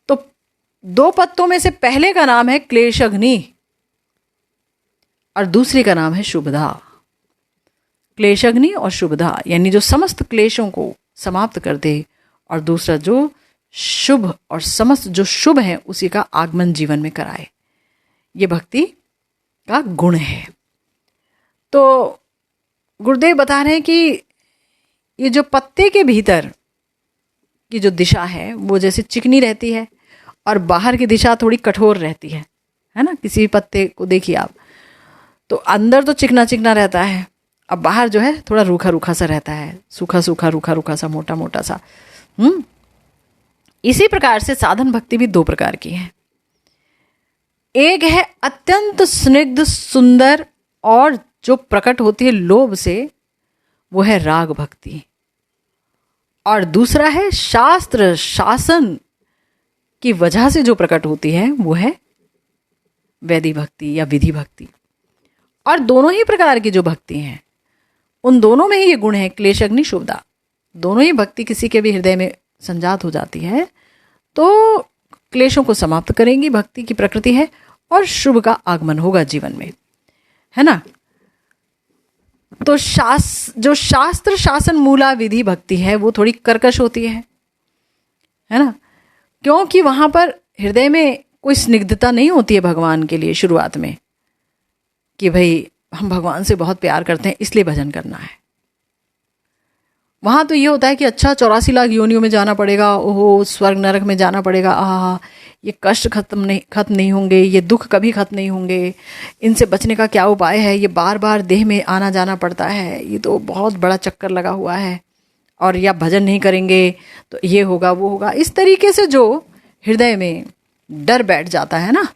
तो 2 पत्तों में से पहले का नाम है क्लेशग्नि और दूसरे का नाम है शुभदा। क्लेशग्नि और शुभदा यानी जो समस्त क्लेशों को समाप्त कर दे, और दूसरा जो शुभ और समस्त जो शुभ है उसी का आगमन जीवन में कराए। ये भक्ति का गुण है। तो गुरुदेव बता रहे हैं कि ये जो पत्ते के भीतर की जो दिशा है वो जैसे चिकनी रहती है और बाहर की दिशा थोड़ी कठोर रहती है ना। किसी भी पत्ते को देखिए आप, तो अंदर तो चिकना चिकना रहता है, अब बाहर जो है थोड़ा रूखा रूखा सा रहता है, सूखा सूखा रूखा रूखा सा, मोटा मोटा सा। इसी प्रकार से साधन भक्ति भी 2 प्रकार की है। एक है अत्यंत स्निग्ध सुंदर और जो प्रकट होती है लोभ से, वो है राग भक्ति। और दूसरा है शास्त्र शासन की वजह से जो प्रकट होती है वो है वैदिक भक्ति या विधि भक्ति। और दोनों ही प्रकार की जो भक्ति हैं उन दोनों में ही ये गुण है, क्लेशग्नि शुभदा। दोनों ही भक्ति किसी के भी हृदय में संजात हो जाती है तो क्लेशों को समाप्त करेंगी, भक्ति की प्रकृति है, और शुभ का आगमन होगा जीवन में, है ना। तो जो शास्त्र शासन मूला विधि भक्ति है वो थोड़ी कर्कश होती है ना, क्योंकि वहां पर हृदय में कोई स्निग्धता नहीं होती है भगवान के लिए शुरुआत में, कि भाई हम भगवान से बहुत प्यार करते हैं इसलिए भजन करना है। वहां तो ये होता है कि अच्छा 84 लाख योनियों में जाना पड़ेगा, ओहो स्वर्ग नरक में जाना पड़ेगा, आहा ये कष्ट खत्म नहीं होंगे, ये दुख कभी खत्म नहीं होंगे, इनसे बचने का क्या उपाय है, ये बार बार देह में आना जाना पड़ता है, ये तो बहुत बड़ा चक्कर लगा हुआ है, और या भजन नहीं करेंगे तो ये होगा वो होगा। इस तरीके से जो हृदय में डर बैठ जाता है ना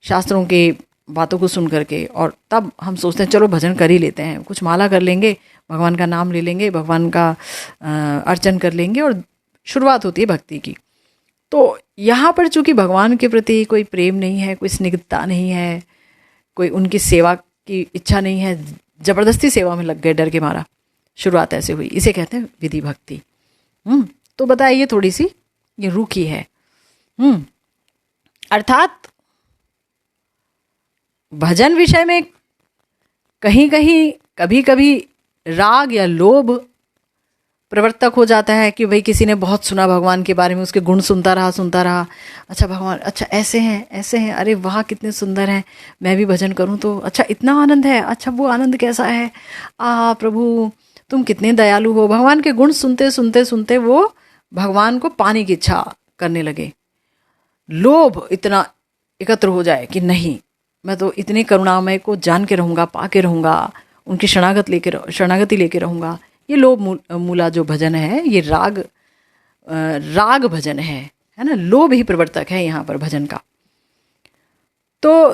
शास्त्रों के बातों को सुन करके, और तब हम सोचते हैं चलो भजन कर ही लेते हैं, कुछ माला कर लेंगे, भगवान का नाम ले लेंगे, भगवान का अर्चन कर लेंगे, और शुरुआत होती है भक्ति की। तो यहाँ पर चूंकि भगवान के प्रति कोई प्रेम नहीं है, कोई स्निग्धता नहीं है, कोई उनकी सेवा की इच्छा नहीं है, जबरदस्ती सेवा में लग गए डर के मारा, शुरुआत ऐसे हुई, इसे कहते हैं विधि भक्ति। तो बताइए थोड़ी सी ये रूखी है। अर्थात भजन विषय में कहीं कहीं कभी कभी राग या लोभ प्रवर्तक हो जाता है कि भाई किसी ने बहुत सुना भगवान के बारे में, उसके गुण सुनता रहा, अच्छा भगवान अच्छा ऐसे हैं, अरे वाह कितने सुंदर हैं, मैं भी भजन करूं तो अच्छा इतना आनंद है, अच्छा वो आनंद कैसा है, प्रभु तुम कितने दयालु हो। भगवान के गुण सुनते सुनते सुनते वो भगवान को पाने की इच्छा करने लगे। लोभ इतना एकत्र हो जाए कि नहीं, मैं तो इतने करुणामय को जान के रहूँगा, पा के रहूँगा, उनकी शरणागति लेके रहूँगा। ये लोभ मूला जो भजन है ये राग भजन है ना, लोभ ही प्रवर्तक है यहाँ पर भजन का। तो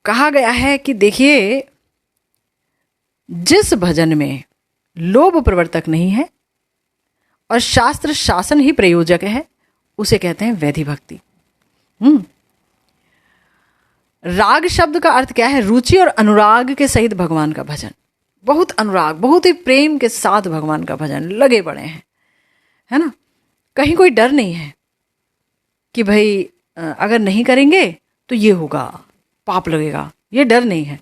कहा गया है कि देखिए जिस भजन में लोभ प्रवर्तक नहीं है और शास्त्र शासन ही प्रयोजक है उसे कहते हैं वैधि भक्ति। राग शब्द का अर्थ क्या है? रुचि और अनुराग के सहित भगवान का भजन। बहुत अनुराग, बहुत ही प्रेम के साथ भगवान का भजन लगे पड़े हैं, है ना। कहीं कोई डर नहीं है कि भाई अगर नहीं करेंगे तो ये होगा, पाप लगेगा, ये डर नहीं है।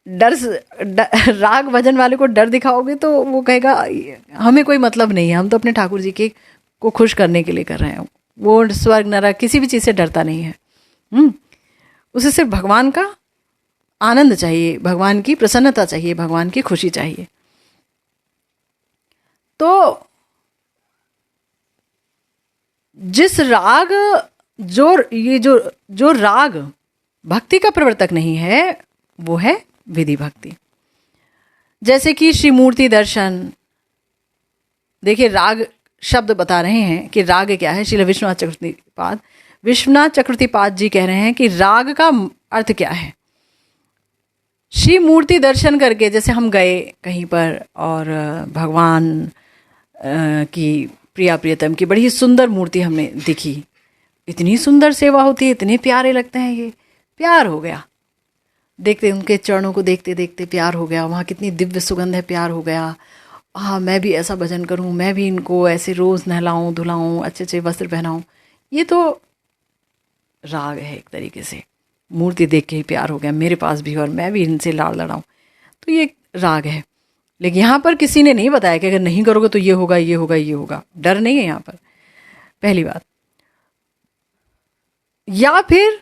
राग भजन वाले को डर दिखाओगे तो वो कहेगा हमें कोई मतलब नहीं है, हम तो अपने ठाकुर जी के को खुश करने के लिए कर रहे हैं। वो स्वर्ग नरक किसी भी चीज़ से डरता नहीं है। उसे सिर्फ भगवान का आनंद चाहिए, भगवान की प्रसन्नता चाहिए, भगवान की खुशी चाहिए। तो जिस राग जो राग भक्ति का प्रवर्तक नहीं है वो है विधि भक्ति। जैसे कि श्री मूर्ति दर्शन, देखिए राग शब्द बता रहे हैं कि राग क्या है। श्रील विश्वनाथ चक्रवर्तीपाद जी कह रहे हैं कि राग का अर्थ क्या है। श्री मूर्ति दर्शन करके जैसे हम गए कहीं पर और भगवान की प्रियतम की बड़ी सुंदर मूर्ति हमने दिखी, इतनी सुंदर सेवा होती है, इतने प्यारे लगते हैं, ये प्यार हो गया। देखते उनके चरणों को देखते देखते प्यार हो गया, वहाँ कितनी दिव्य सुगंध है, प्यार हो गया। मैं भी ऐसा भजन करूँ, मैं भी इनको ऐसे रोज़ नहलाऊँ धुलाऊँ, अच्छे अच्छे वस्त्र पहनाऊँ। ये तो राग है एक तरीके से। मूर्ति देख के ही प्यार हो गया, मेरे पास भी और मैं भी इनसे लाड़ लड़ाऊँ, तो ये राग है। लेकिन यहाँ पर किसी ने नहीं बताया कि अगर नहीं करोगे तो ये होगा, ये होगा, ये होगा। डर नहीं है यहाँ पर, पहली बात। या फिर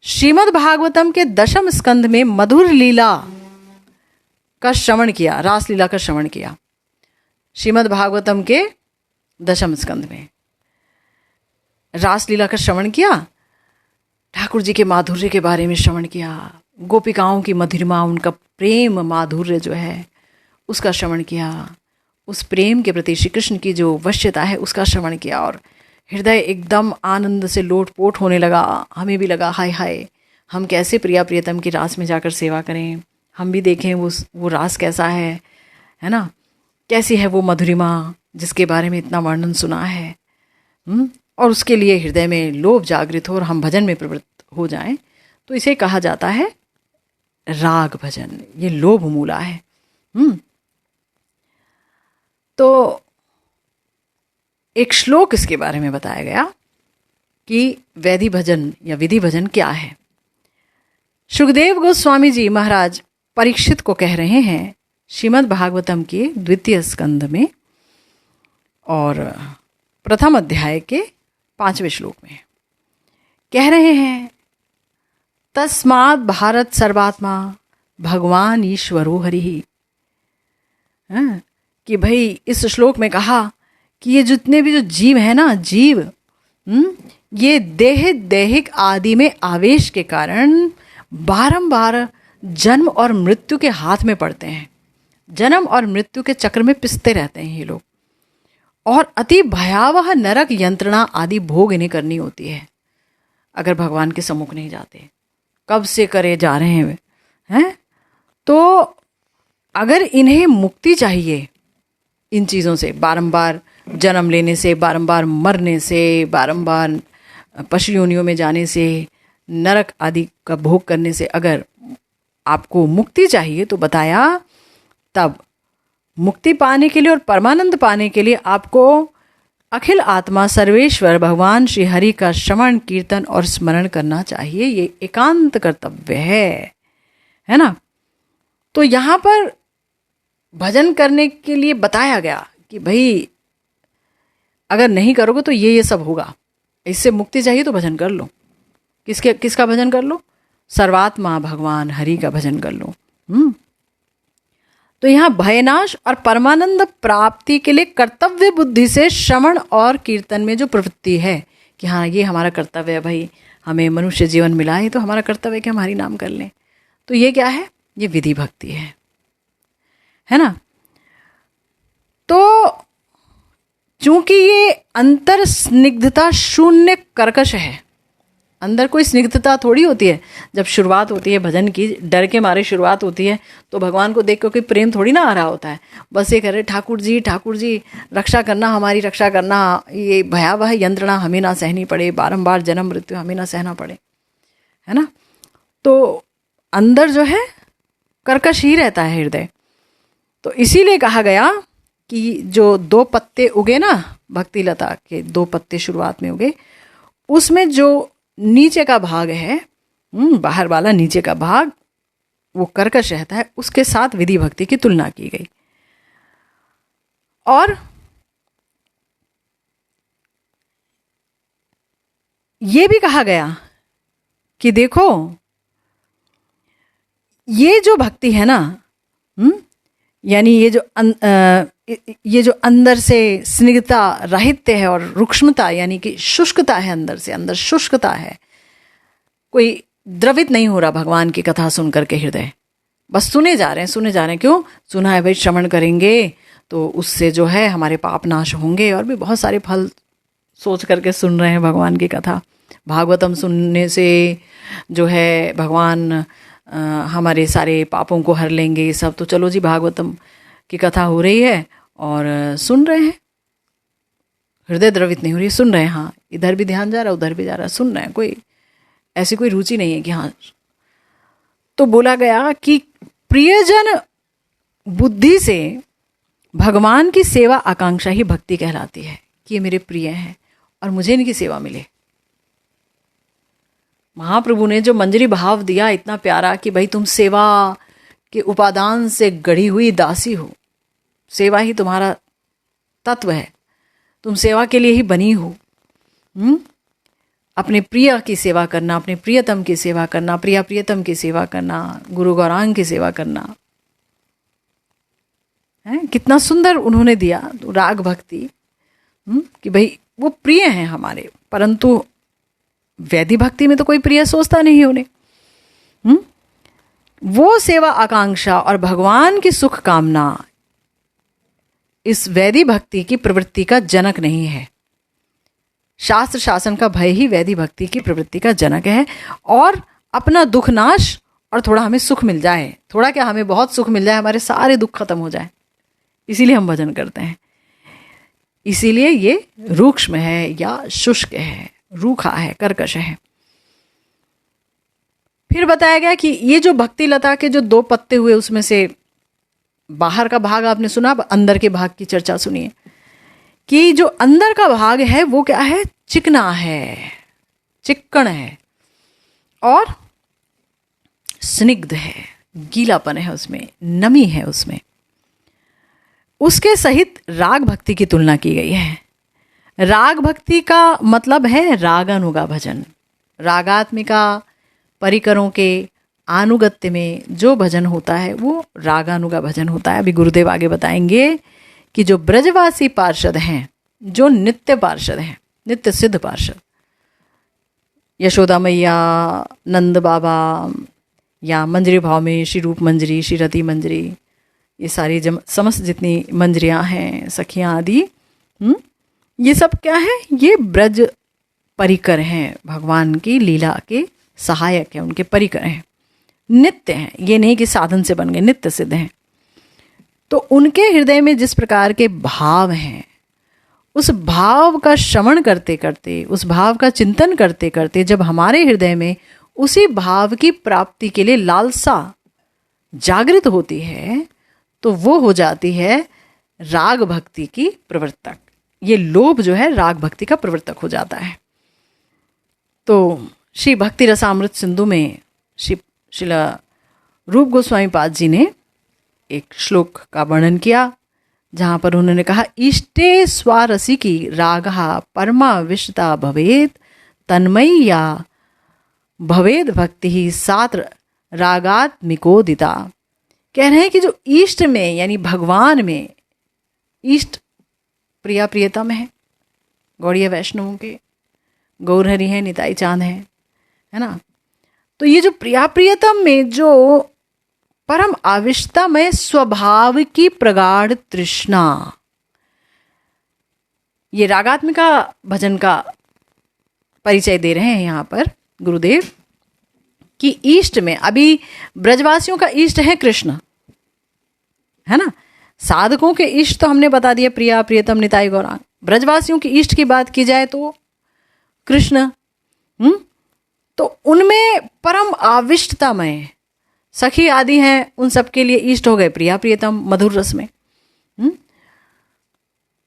श्रीमद् भागवतम के 10वें स्कंध में मधुर लीला का श्रवण किया, रास लीला का श्रवण किया। श्रीमद् भागवतम के 10वें स्कंध में रास लीला का श्रवण किया, ठाकुर जी के माधुर्य के बारे में श्रवण किया, गोपिकाओं की मधुरिमा, उनका प्रेम माधुर्य जो है उसका श्रवण किया, उस प्रेम के प्रति श्री कृष्ण की जो वश्यता है उसका श्रवण किया, और हृदय एकदम आनंद से लोटपोट होने लगा। हमें भी लगा हाय हाय, हम कैसे प्रियतम की रास में जाकर सेवा करें, हम भी देखें वो रास कैसा है ना, कैसी है वो मधुरिमा जिसके बारे में इतना वर्णन सुना है। और उसके लिए हृदय में लोभ जागृत हो और हम भजन में प्रवृत्त हो जाएं, तो इसे कहा जाता है राग भजन। ये लोभ मूला है। तो एक श्लोक इसके बारे में बताया गया कि वैधि भजन या विधि भजन क्या है। सुखदेव गोस्वामी जी महाराज परीक्षित को कह रहे हैं श्रीमद् भागवतम के 2 स्कंद में और प्रथम अध्याय के 5वें श्लोक में कह रहे हैं, तस्मात् भारत सर्वात्मा भगवान ईश्वरो हरिः। कि भाई इस श्लोक में कहा कि ये जितने भी जो जीव है ना, जीव ये दैहिक आदि में आवेश के कारण बारंबार जन्म और मृत्यु के हाथ में पड़ते हैं, जन्म और मृत्यु के चक्र में पिसते रहते हैं ये लोग, और अति भयावह नरक यंत्रणा आदि भोग इन्हें करनी होती है अगर भगवान के सम्मुख नहीं जाते। कब से करे जा रहे हैं। तो अगर इन्हें मुक्ति चाहिए इन चीज़ों से, बारंबार जन्म लेने से, बारंबार मरने से, बारंबार पशु योनियों में जाने से, नरक आदि का भोग करने से, अगर आपको मुक्ति चाहिए तो बताया तब मुक्ति पाने के लिए और परमानंद पाने के लिए आपको अखिल आत्मा सर्वेश्वर भगवान श्री हरि का श्रवण कीर्तन और स्मरण करना चाहिए। ये एकांत कर्तव्य है ना। तो यहाँ पर भजन करने के लिए बताया गया कि भाई अगर नहीं करोगे तो ये सब होगा, इससे मुक्ति चाहिए तो भजन कर लो। किसका भजन कर लो? सर्वात्मा भगवान हरि का भजन कर लो। तो यहाँ भयनाश और परमानंद प्राप्ति के लिए कर्तव्य बुद्धि से श्रवण और कीर्तन में जो प्रवृत्ति है कि हाँ ये हमारा कर्तव्य है, भाई हमें मनुष्य जीवन मिला है तो हमारा कर्तव्य है कि हम हरि नाम कर लें। तो ये क्या है? ये विधि भक्ति है ना। तो चूंकि ये अंतर स्निग्धता शून्य कर्कश है, अंदर कोई स्निग्धता थोड़ी होती है। जब शुरुआत होती है भजन की, डर के मारे शुरुआत होती है, तो भगवान को देख कर कोई प्रेम थोड़ी ना आ रहा होता है। बस ये कह रहे ठाकुर जी रक्षा करना, हमारी रक्षा करना, ये भयावह यंत्रणा हमें ना सहनी पड़े, बारंबार जन्म मृत्यु हमें ना सहना पड़े, है ना। तो अंदर जो है कर्कश ही रहता है हृदय। तो इसीलिए कहा गया कि जो 2 पत्ते उगे ना, भक्ति लता के 2 पत्ते शुरुआत में उगे, उसमें जो नीचे का भाग है, बाहर वाला नीचे का भाग वो कर्कश रहता है, उसके साथ विधि भक्ति की तुलना की गई। और ये भी कहा गया कि देखो ये जो भक्ति है ना, यानी ये जो अंदर से स्निग्धता राहित्य है और रूक्ष्मता यानी कि शुष्कता है, अंदर से अंदर शुष्कता है, कोई द्रवित नहीं हो रहा भगवान की कथा सुन करके हृदय, बस सुने जा रहे हैं। क्यों सुना है? भाई श्रवण करेंगे तो उससे जो है हमारे पाप नाश होंगे और भी बहुत सारे फल सोच करके सुन रहे हैं भगवान की कथा। भागवतम सुनने से जो है भगवान हमारे सारे पापों को हर लेंगे, ये सब। तो चलो जी, भागवतम की कथा हो रही है और सुन रहे हैं, हृदय द्रवित नहीं हो रही, सुन रहे हैं। हाँ, इधर भी ध्यान जा रहा है, उधर भी जा रहा है, सुन रहे हैं, कोई ऐसी कोई रुचि नहीं है कि हाँ। तो बोला गया कि प्रियजन बुद्धि से भगवान की सेवा आकांक्षा ही भक्ति कहलाती है, कि ये मेरे प्रिय हैं और मुझे इनकी सेवा मिले। महाप्रभु ने जो मंजरी भाव दिया इतना प्यारा कि भाई तुम सेवा के उपादान से गढ़ी हुई दासी हो, सेवा ही तुम्हारा तत्व है, तुम सेवा के लिए ही बनी हो। अपने प्रिय की सेवा करना, अपने प्रियतम की सेवा करना, प्रियतम की सेवा करना, गुरु गौरांग की सेवा करना है। कितना सुंदर उन्होंने दिया तो राग भक्ति, कि भाई वो प्रिय हैं हमारे, परंतु वैधि भक्ति में तो कोई प्रिय सोचता नहीं उन्हें। वो सेवा आकांक्षा और भगवान की सुख कामना इस वैधि भक्ति की प्रवृत्ति का जनक नहीं है। शास्त्र शासन का भय ही वैधि भक्ति की प्रवृत्ति का जनक है। और अपना दुख नाश और थोड़ा हमें सुख मिल जाए, थोड़ा क्या हमें बहुत सुख मिल जाए, हमारे सारे दुख खत्म हो जाए, इसीलिए हम भजन करते हैं। इसीलिए ये रूक्ष्म है या शुष्क है, रूखा है, कर्कश है। फिर बताया गया कि ये जो भक्ति लता के जो 2 पत्ते हुए, उसमें से बाहर का भाग आपने सुना, अब अंदर के भाग की चर्चा सुनिए कि जो अंदर का भाग है वो क्या है? चिकना है, चिक्कण है और स्निग्ध है, गीलापन है उसमें, नमी है उसमें। उसके सहित राग भक्ति की तुलना की गई है। राग भक्ति का मतलब है रागानुगा भजन। रागात्मिका परिकरों के आनुगत्य में जो भजन होता है वो रागानुगा भजन होता है। अभी गुरुदेव आगे बताएंगे कि जो ब्रजवासी पार्षद हैं, जो नित्य पार्षद हैं, नित्य सिद्ध पार्षद, यशोदा मैया, नंद बाबा, या मंजरी भाव में श्री रूप मंजरी, श्री रति मंजरी, ये सारी समस्त जितनी मंजरियाँ हैं, सखियाँ आदि, ये सब क्या है? ये ब्रज परिकर हैं, भगवान की लीला के सहायक हैं, उनके परिकर हैं, नित्य हैं। ये नहीं कि साधन से बन गए, नित्य सिद्ध हैं। तो उनके हृदय में जिस प्रकार के भाव हैं, उस भाव का श्रवण करते करते, उस भाव का चिंतन करते करते, जब हमारे हृदय में उसी भाव की प्राप्ति के लिए लालसा जागृत होती है, तो वो हो जाती है राग भक्ति की प्रवर्तक। ये लोभ जो है राग भक्ति का प्रवर्तक हो जाता है। तो श्री भक्ति रसामृत सिंधु में श्रीला रूप गोस्वामी पाद जी ने एक श्लोक का वर्णन किया, जहाँ पर उन्होंने कहा, इष्टे स्वारसिकी रागः परमाविष्टा भवेत् तन्मय्या भवेद भक्ति ही सात रागात्मिकोदिता। कह रहे हैं कि जो इष्ट में यानी भगवान में, इष्ट प्रिया प्रियतम है, गौड़ीय वैष्णवों के गौरहरि हैं, निताई चांद है ना। तो ये जो प्रिया प्रियतम में जो परम आविष्टमय स्वभाव की प्रगाढ़ तृष्णा, ये रागात्मिका भजन का परिचय दे रहे हैं यहाँ पर गुरुदेव कि ईष्ट में, अभी ब्रजवासियों का ईष्ट है कृष्ण, है ना। साधकों के इष्ट तो हमने बता दिया प्रिया प्रियतम निताई गौरांग। ब्रजवासियों की इष्ट की बात की जाए तो कृष्ण। तो उनमें परम आविष्टतामय सखी आदि हैं, उन सबके लिए इष्ट हो गए प्रिया प्रियतम मधुर रस में।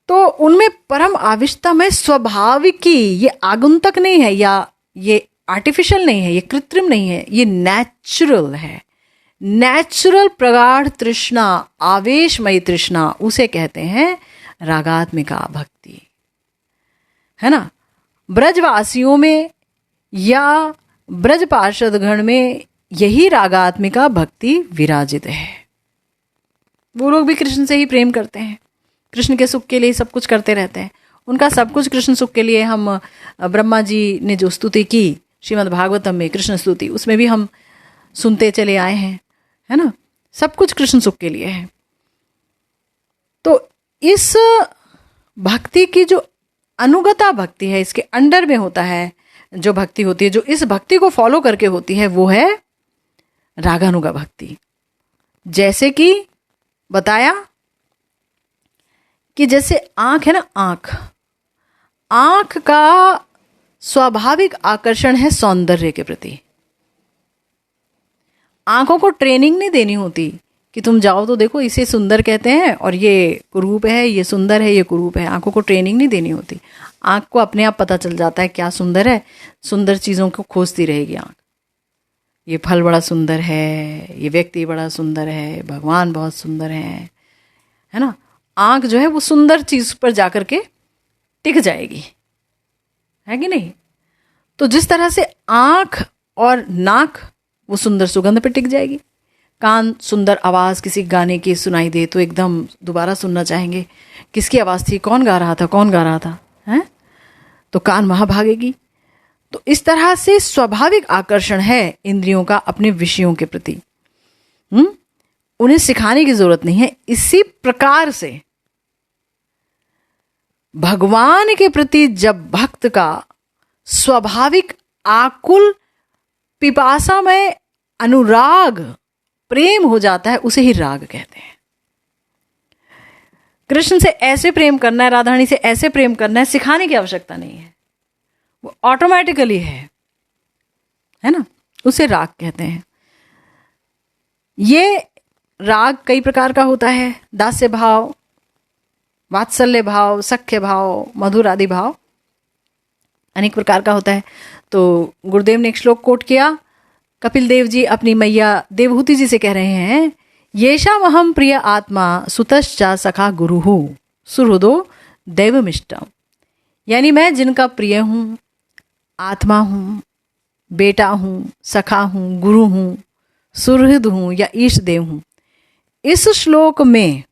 तो उनमें परम आविष्टतामय स्वाभाविकी, ये आगंतुक नहीं है या ये आर्टिफिशियल नहीं है, ये कृत्रिम नहीं है, ये नेचुरल है। नेचुरल प्रगाढ़ तृष्णा, आवेशमयी तृष्णा, उसे कहते हैं रागात्मिका भक्ति, है ना। ब्रजवासियों में या ब्रज पार्षद गण में यही रागात्मिका भक्ति विराजित है। वो लोग भी कृष्ण से ही प्रेम करते हैं, कृष्ण के सुख के लिए सब कुछ करते रहते हैं। उनका सब कुछ कृष्ण सुख के लिए। हम ब्रह्मा जी ने जो स्तुति की श्रीमद् भागवतम में, कृष्ण स्तुति, उसमें भी हम सुनते चले आए हैं, है ना। सब कुछ कृष्ण सुख के लिए है। तो इस भक्ति की जो अनुगता भक्ति है, इसके अंडर में होता है जो भक्ति होती है, जो इस भक्ति को फॉलो करके होती है, वो है रागानुगा भक्ति। जैसे कि बताया कि जैसे आंख है ना, आंख का स्वाभाविक आकर्षण है सौंदर्य के प्रति। आंखों को ट्रेनिंग नहीं देनी होती कि तुम जाओ तो देखो इसे सुंदर कहते हैं और ये कुरूप है, ये सुंदर है, ये कुरूप है। आंखों को ट्रेनिंग नहीं देनी होती। आंख को अपने आप पता चल जाता है क्या सुंदर है। सुंदर चीज़ों को खोजती रहेगी आंख। ये फल बड़ा सुंदर है, ये व्यक्ति बड़ा सुंदर है, भगवान बहुत सुंदर है ना। आंख जो है वो सुंदर चीज पर जाकर के टिक जाएगी, है कि नहीं। तो जिस तरह से आंख और नाक वो सुंदर सुगंध पे टिक जाएगी, कान सुंदर आवाज़ किसी गाने की सुनाई दे तो एकदम दोबारा सुनना चाहेंगे, किसकी आवाज़ थी, कौन गा रहा था हैं, तो कान वहाँ भागेगी। तो इस तरह से स्वाभाविक आकर्षण है इंद्रियों का अपने विषयों के प्रति। उन्हें सिखाने की जरूरत नहीं है। इसी प्रकार से भगवान के प्रति जब भक्त का स्वाभाविक आकुल पिपासामय अनुराग प्रेम हो जाता है, उसे ही राग कहते हैं। कृष्ण से ऐसे प्रेम करना है, राधा रानी से ऐसे प्रेम करना है, सिखाने की आवश्यकता नहीं है, वो ऑटोमेटिकली है ना, उसे राग कहते हैं। ये राग कई प्रकार का होता है, दास्य भाव, वात्सल्य भाव, सख्य भाव, मधुर आदि भाव अनेक प्रकार का होता है। तो गुरुदेव ने एक श्लोक कोट किया, कपिल देव जी अपनी मैया देवहूति जी से कह रहे हैं, येषाम अहम प्रिय आत्मा सुतश्चा सखा गुरुहु सुहृदो दैवमिष्टम। यानी मैं जिनका प्रिय हूँ, आत्मा हूँ, बेटा हूँ, सखा हूँ, गुरु हूँ, सुहृद हूँ या ईष्ट देव हूँ। इस श्लोक में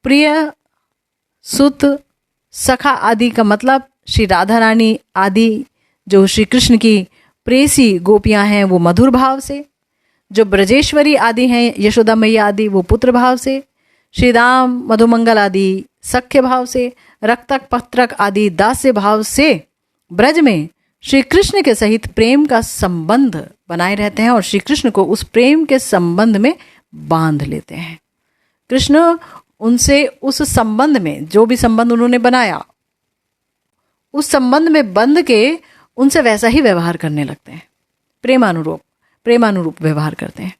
प्रिय, सुत, सखा आदि का मतलब श्री राधा रानी आदि जो श्री कृष्ण की प्रेसी गोपियां हैं वो मधुर भाव से, जो ब्रजेश्वरी आदि हैं यशोदा मैया आदि वो पुत्र भाव से, श्री राम मधुमंगल आदि सख्य भाव से, रक्तक पत्रक आदि दास्य भाव से ब्रज में श्री कृष्ण के सहित प्रेम का संबंध बनाए रहते हैं और श्री कृष्ण को उस प्रेम के संबंध में बांध लेते हैं। कृष्ण उनसे उस संबंध में, जो भी संबंध उन्होंने बनाया, उस संबंध में बंध के उनसे वैसा ही व्यवहार करने लगते हैं, प्रेमानुरूप व्यवहार करते हैं,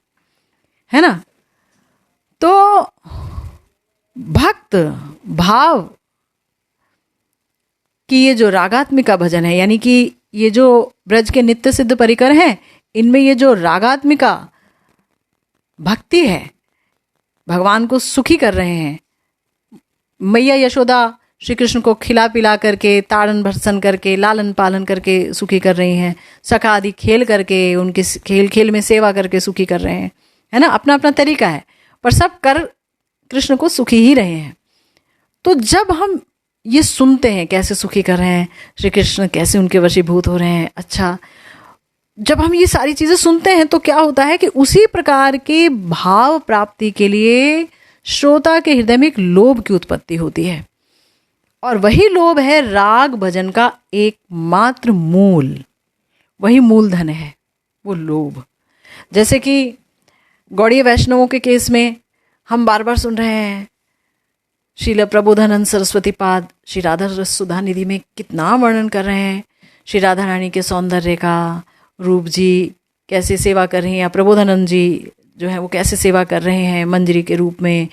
है ना। तो भक्त भाव कि ये जो रागात्मिका भजन है, यानी कि ये जो ब्रज के नित्य सिद्ध परिकर हैं, इनमें ये जो रागात्मिका भक्ति है, भगवान को सुखी कर रहे हैं। मैया यशोदा श्री कृष्ण को खिला पिला करके, ताड़न भर्सन करके, लालन पालन करके सुखी कर रही हैं। सखा आदि खेल करके, उनके खेल खेल में सेवा करके सुखी कर रहे हैं, है ना। अपना अपना तरीका है, पर सब कर कृष्ण को सुखी ही रहे हैं। तो जब हम ये सुनते हैं कैसे सुखी कर रहे हैं श्री कृष्ण, कैसे उनके वशीभूत हो रहे हैं, अच्छा, जब हम ये सारी चीज़ें सुनते हैं तो क्या होता है कि उसी प्रकार के भाव प्राप्ति के लिए श्रोता के हृदय में एक लोभ की उत्पत्ति होती है, और वही लोभ है राग भजन का एकमात्र मूल, वही मूलधन है वो लोभ। जैसे कि गौड़ीय वैष्णवों के केस में हम बार बार सुन रहे हैं, श्रील प्रबोधानंद सरस्वती पाद श्री राधा रस सुधा निधि में कितना वर्णन कर रहे हैं श्री राधा रानी के सौंदर्य का। रूप जी कैसे सेवा कर रही हैं, या प्रबोधानंद जी जो है वो कैसे सेवा कर रहे हैं मंजरी के रूप में,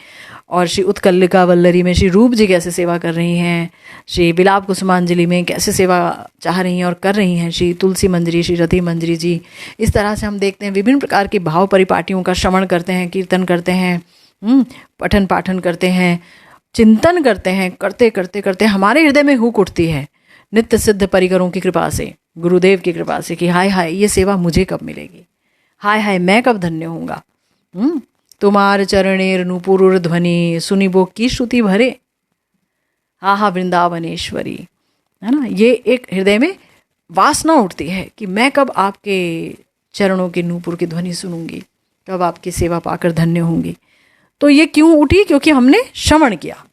और श्री उत्कलिका वल्लरी में श्री रूप जी कैसे सेवा कर रही हैं, श्री विलाप कुसुमांजलि में कैसे सेवा चाह रही हैं और कर रही हैं श्री तुलसी मंजरी, श्री रति मंजरी जी। इस तरह से हम देखते हैं विभिन्न प्रकार के भाव परिपाटियों का श्रवण करते हैं, कीर्तन करते हैं, पठन पाठन करते हैं, चिंतन करते हैं। करते करते करते हमारे हृदय में हुक उठती है नित्य सिद्ध परिकरों की कृपा से, गुरुदेव की कृपा से, कि हाय हाय ये सेवा मुझे कब मिलेगी, हाय हाय मैं कब धन्य होऊंगा। तुम्हार चरणेर नूपुर ध्वनि सुनिबो की श्रुति भरे, हा हा वृंदावनेश्वरी, है ना। ये एक हृदय में वासना उठती है कि मैं कब आपके चरणों के नूपुर की ध्वनि सुनूंगी, कब आपकी सेवा पाकर धन्य होंगी। तो ये क्यों उठी? क्योंकि हमने श्रवण किया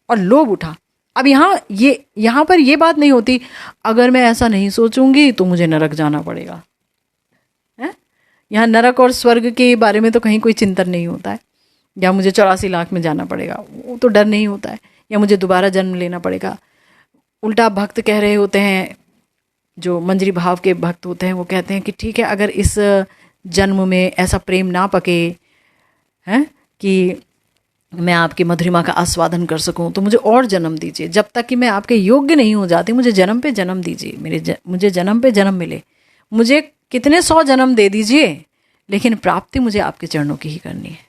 और लोभ उठा। अब यहाँ पर ये बात नहीं होती अगर मैं ऐसा नहीं सोचूंगी तो मुझे नरक जाना पड़ेगा, है। यहाँ नरक और स्वर्ग के बारे में तो कहीं कोई चिंतन नहीं होता है, या मुझे 84 लाख में जाना पड़ेगा, वो तो डर नहीं होता है, या मुझे दोबारा जन्म लेना पड़ेगा। उल्टा भक्त कह रहे होते हैं, जो मंजरी भाव के भक्त होते हैं, वो कहते हैं कि ठीक है, अगर इस जन्म में ऐसा प्रेम ना पके हैं कि मैं आपकी मधुरिमा का आस्वादन कर सकूं, तो मुझे और जन्म दीजिए। जब तक कि मैं आपके योग्य नहीं हो जाती, मुझे जन्म पे जन्म दीजिए, मुझे जन्म पे जन्म मिले, मुझे कितने 100 जन्म दे दीजिए, लेकिन प्राप्ति मुझे आपके चरणों की ही करनी है,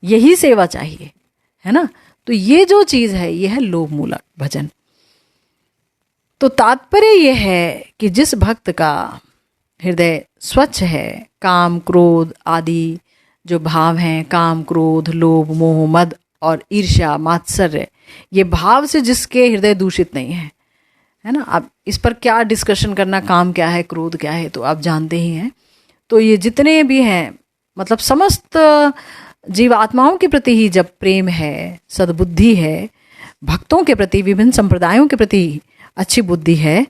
यही सेवा चाहिए, है ना। तो ये जो चीज़ है ये है लोभ मूलक भजन। तो तात्पर्य ये है कि जिस भक्त का हृदय स्वच्छ है, काम क्रोध आदि जो भाव हैं, काम क्रोध लोभ मोह मद और ईर्ष्या मात्सर्य, ये भाव से जिसके हृदय दूषित नहीं है, है ना। अब इस पर क्या डिस्कशन करना, काम क्या है, क्रोध क्या है, तो आप जानते ही हैं। तो ये जितने भी हैं, मतलब समस्त जीवात्माओं के प्रति ही जब प्रेम है, सद्बुद्धि है, भक्तों के प्रति, विभिन्न संप्रदायों के प्रति अच्छी बुद्धि है,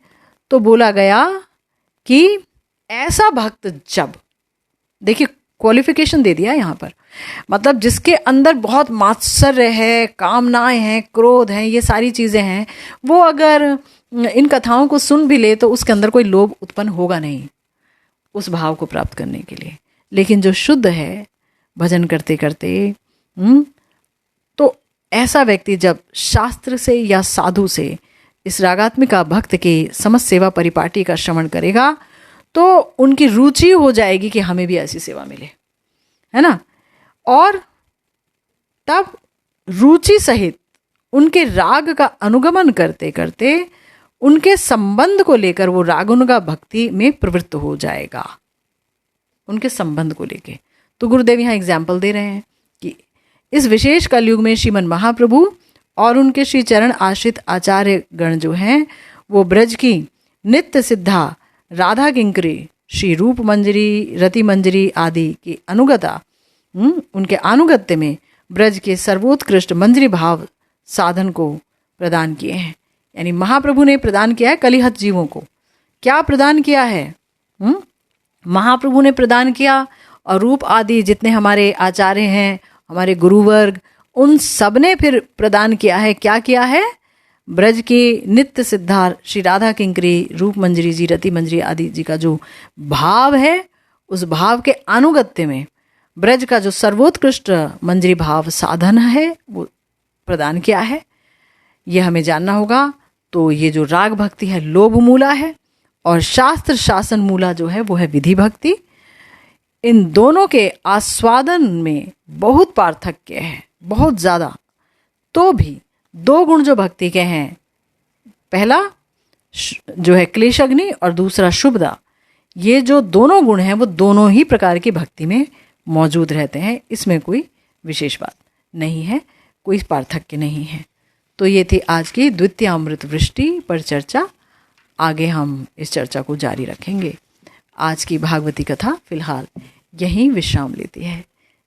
तो बोला गया कि ऐसा भक्त, जब देखिए क्वालिफिकेशन दे दिया यहाँ पर, मतलब जिसके अंदर बहुत मात्सर्य है, कामनाएं हैं, क्रोध हैं, ये सारी चीज़ें हैं, वो अगर इन कथाओं को सुन भी ले तो उसके अंदर कोई लोभ उत्पन्न होगा नहीं उस भाव को प्राप्त करने के लिए। लेकिन जो शुद्ध है भजन करते करते, तो ऐसा व्यक्ति जब शास्त्र से या साधु से इस रागात्मिका भक्त के समस्त सेवा परिपाटी का श्रवण करेगा, तो उनकी रुचि हो जाएगी कि हमें भी ऐसी सेवा मिले, है ना। और तब रुचि सहित उनके राग का अनुगमन करते करते उनके संबंध को लेकर वो रागुनुगा भक्ति में प्रवृत्त हो जाएगा, उनके संबंध को लेके। तो गुरुदेव यहाँ एग्जाम्पल दे रहे हैं कि इस विशेष कलयुग में श्रीमन महाप्रभु और उनके श्री चरण आश्रित आचार्य गण जो हैं, वो ब्रज की नित्य सिद्धा राधा किंकरी श्री रूप मंजरी, रति मंजरी आदि की अनुगता, उनके अनुगत्य में ब्रज के सर्वोत्कृष्ट मंजरी भाव साधन को प्रदान किए हैं। यानी महाप्रभु ने प्रदान किया है कलिहत जीवों को। क्या प्रदान किया है? महाप्रभु ने प्रदान किया, और रूप आदि जितने हमारे आचार्य हैं, हमारे गुरुवर्ग, उन सब ने फिर प्रदान किया है। क्या किया है? ब्रज के नित्य सिद्धार श्री राधा किंकरी, रूप मंजरी जी, रति मंजरी आदि जी का जो भाव है, उस भाव के अनुगत्य में ब्रज का जो सर्वोत्कृष्ट मंजरी भाव साधन है वो प्रदान किया है। ये हमें जानना होगा। तो ये जो राग भक्ति है लोभ मूला है, और शास्त्र शासन मूला जो है वो है विधि भक्ति। इन दोनों के आस्वादन में बहुत पार्थक्य है, बहुत ज़्यादा। तो भी दो गुण जो भक्ति के हैं, पहला जो है क्लेशग्नि और दूसरा शुभदा, ये जो दोनों गुण हैं वो दोनों ही प्रकार की भक्ति में मौजूद रहते हैं। इसमें कोई विशेष बात नहीं है, कोई पार्थक्य नहीं है। तो ये थी आज की द्वितीय अमृत वृष्टि पर चर्चा। आगे हम इस चर्चा को जारी रखेंगे। आज की भागवती कथा फिलहाल यहीं विश्राम लेती है।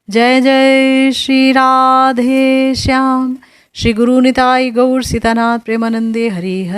जय जय श्री राधे श्याम, श्री गुरु निताई गौर सीतानाथ प्रेमानंदे हरि हरि।